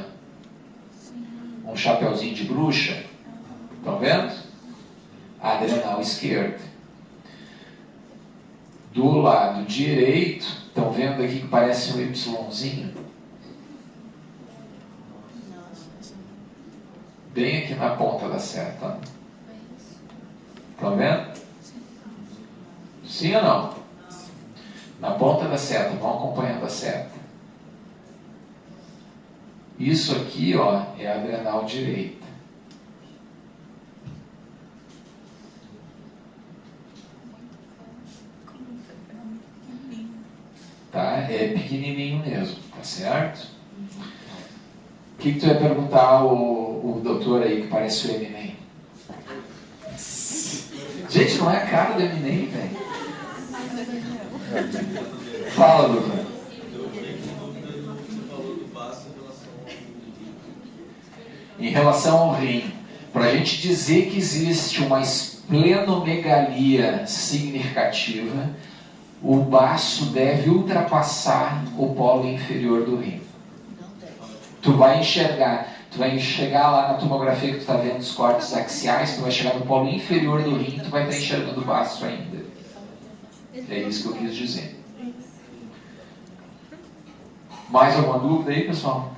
Um chapeuzinho de bruxa. Estão vendo? Adrenal esquerdo. Do lado direito, estão vendo aqui que parece um Yzinho? Bem aqui na ponta da seta. Estão vendo? Sim ou não? Na ponta da seta, vão acompanhando a seta. Isso aqui, ó, é a adrenal direita. Tá? É pequenininho mesmo, tá certo? O que tu ia perguntar o doutor aí que parece o Eminem? Gente, não é a cara do Eminem, velho. Fala, doutor. Em relação ao rim, para a gente dizer que existe uma esplenomegalia significativa, o baço deve ultrapassar o polo inferior do rim. Tu vai enxergar lá na tomografia que tu está vendo os cortes axiais, tu vai chegar no polo inferior do rim, tu vai estar enxergando o baço ainda. É isso que eu quis dizer. Mais alguma dúvida aí, pessoal?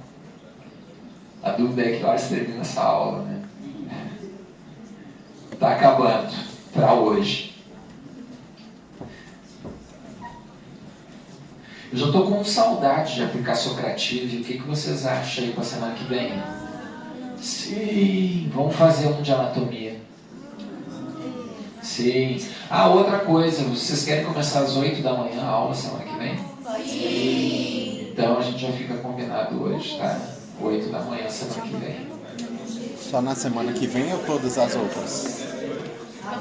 A dúvida é que horas termina essa aula, né? Está acabando para hoje. Eu já estou com saudade de aplicar Socrative. O que vocês acham aí para a semana que vem? Sim, vamos fazer um de anatomia. Sim. Ah, outra coisa, vocês querem começar às 8 da manhã a aula semana que vem? Sim. Então a gente já fica combinado hoje, tá? 8 da manhã semana que vem. Só na semana que vem ou todas as outras?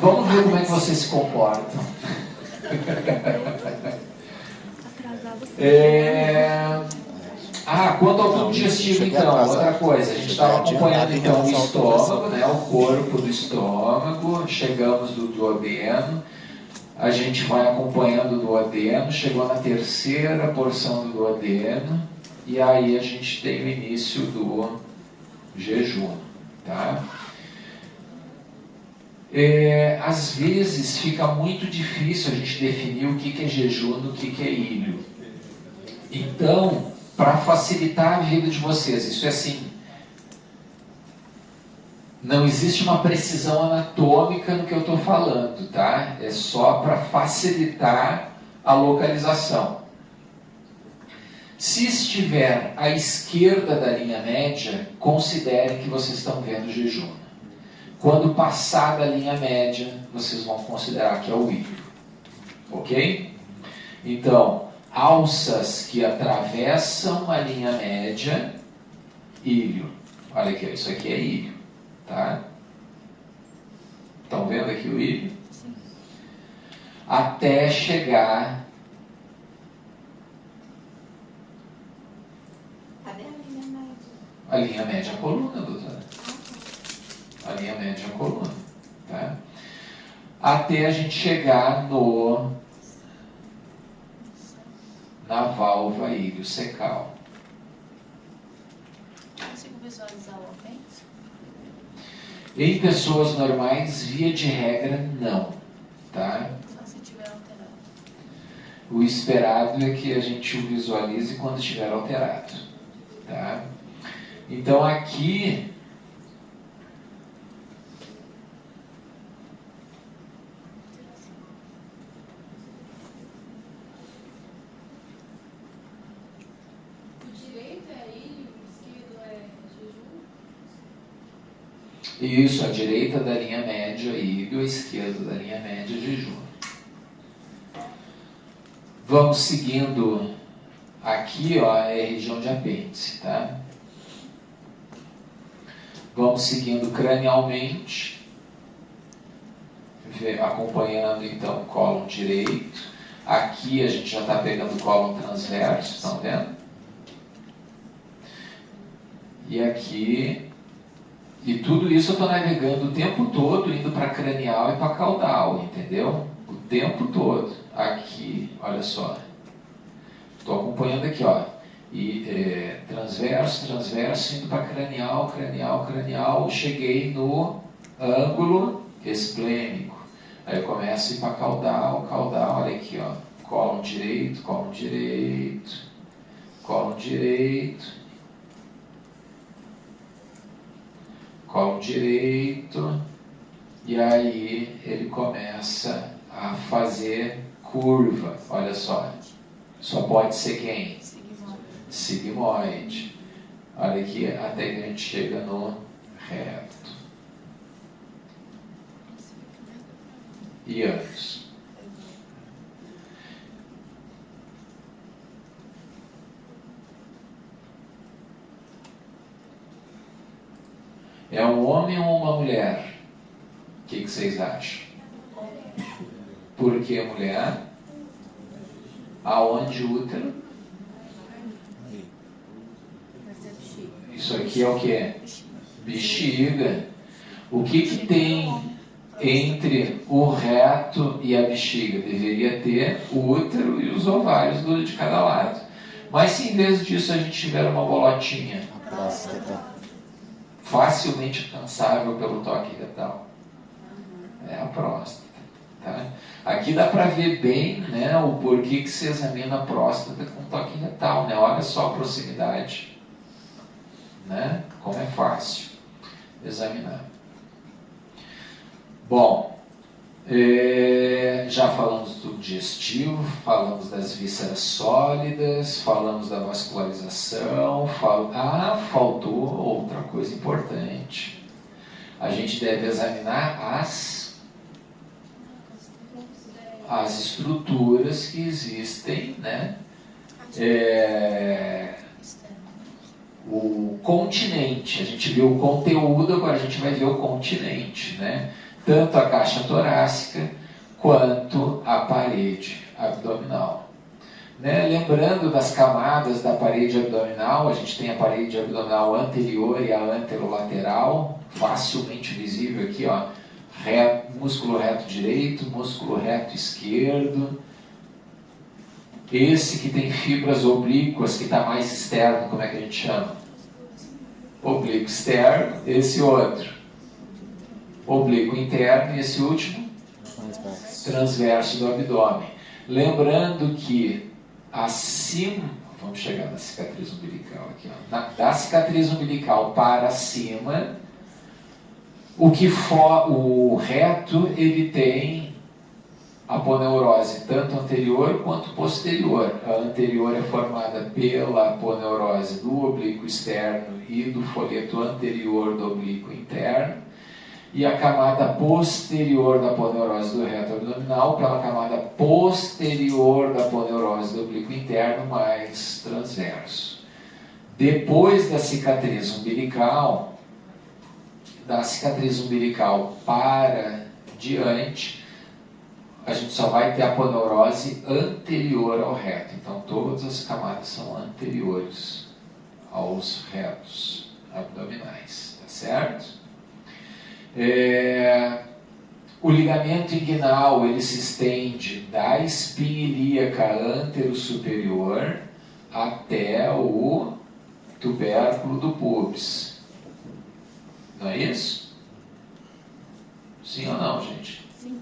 Vamos ver como é que vocês se comportam. Quanto ao tubo digestivo, então, outra coisa, a gente estava acompanhando então o estômago, né, o corpo do estômago, chegamos do duodeno, a gente vai acompanhando o duodeno, chegou na terceira porção do duodeno, e aí a gente tem o início do jejum, tá? Às vezes fica muito difícil a gente definir o que é jejum e o que é ilho. Então, para facilitar a vida de vocês, isso é assim, não existe uma precisão anatômica no que eu estou falando, tá? É só para facilitar a localização. Se estiver à esquerda da linha média, considere que vocês estão vendo jejum. Quando passar da linha média, vocês vão considerar que é o ilho. Ok? Então, alças que atravessam a linha média, ilho. Olha aqui, isso aqui é ilho. Tá? Estão vendo aqui o ilho? Sim. Até chegar... Cadê a linha média? A linha média é a coluna, doutora. A linha média é a coluna. Tá? Até a gente chegar na válvula iliocecal. Consigo visualizar o apêndice? Em pessoas normais, via de regra, não. Tá? Só se tiver alterado. O esperado é que a gente o visualize quando estiver alterado. Tá? Então aqui... Isso, a direita da linha média ilho, a esquerda da linha média jejum. Vamos seguindo aqui, ó, é a região de apêndice, tá? Vamos seguindo cranialmente, acompanhando então o cólon direito. Aqui a gente já está pegando o cólon transverso, estão vendo? E aqui... E tudo isso eu estou navegando o tempo todo, indo para cranial e para caudal, entendeu? O tempo todo. Aqui, olha só. Estou acompanhando aqui, ó. E transverso, indo para cranial, cranial. Cheguei no ângulo esplênico. Aí eu começo a ir para caudal, olha aqui, ó. Cólon direito, cólon direito. Colo direito, e aí ele começa a fazer curva, olha só, pode ser quem? Sigmoide. Olha aqui, até que a gente chega no reto. E ânus. É um homem ou uma mulher? O que vocês acham? Por que mulher? Aonde útero? Isso aqui é o que? Bexiga. O que tem entre o reto e a bexiga? Deveria ter o útero e os ovários de cada lado. Mas se em vez disso a gente tiver uma bolotinha, A próstata. facilmente alcançável pelo toque retal, é a próstata. Tá? Aqui dá para ver bem, né, o porquê que se examina a próstata com toque retal, né? Olha só a proximidade. né? Como é fácil examinar. Bom, já falamos do digestivo, falamos das vísceras sólidas, falamos da vascularização, faltou outra coisa importante. A gente deve examinar as estruturas que existem, né? O continente, a gente viu o conteúdo, agora a gente vai ver o continente, né? Tanto a caixa torácica quanto a parede abdominal. Né? Lembrando das camadas da parede abdominal, a gente tem a parede abdominal anterior e a anterolateral, facilmente visível aqui, ó, músculo reto direito, músculo reto esquerdo. Esse que tem fibras oblíquas, que está mais externo, como é que a gente chama? Oblíquo externo. Esse outro, oblíquo interno. E esse último? Transverso do abdômen. Lembrando que acima, vamos chegar na cicatriz umbilical aqui, ó, da cicatriz umbilical para cima, o reto, ele tem aponeurose tanto anterior quanto posterior. A anterior é formada pela aponeurose do oblíquo externo e do folheto anterior do oblíquo interno, e a camada posterior da aponeurose do reto abdominal pela camada posterior da aponeurose do oblíquo interno mais transverso. Depois da cicatriz umbilical, para diante, a gente só vai ter a aponeurose anterior ao reto. Então, todas as camadas são anteriores aos retos abdominais, tá certo? O ligamento inguinal, ele se estende da espinha ilíaca antero-superior até o tubérculo do pubis. Não é isso? Sim ou não, gente? Sim.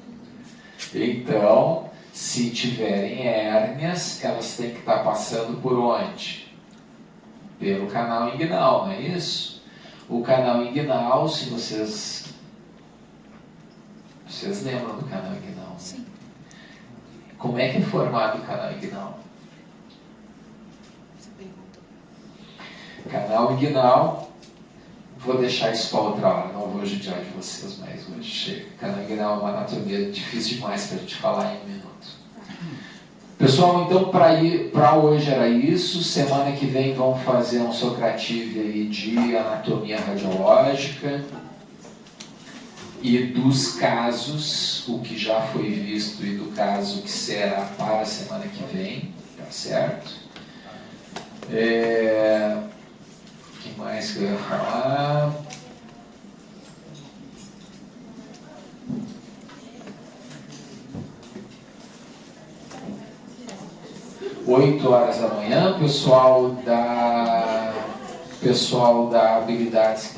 Então, se tiverem hérnias, elas têm que estar passando por onde? Pelo canal inguinal, não é isso? O canal inguinal, se vocês lembram do canal inguinal? Né? Sim. Como é que é formado o canal inguinal? Você perguntou. Canal inguinal, vou deixar isso para outra hora, não vou judiar de vocês, mas hoje chega. Canal inguinal é uma anatomia difícil demais para a gente falar em um minuto. Pessoal, então para hoje era isso. Semana que vem vamos fazer um socrative aí de anatomia radiológica e dos casos, o que já foi visto e do caso que será para a semana que vem, tá certo? O que mais que eu ia falar? Oito horas da manhã, pessoal da habilidades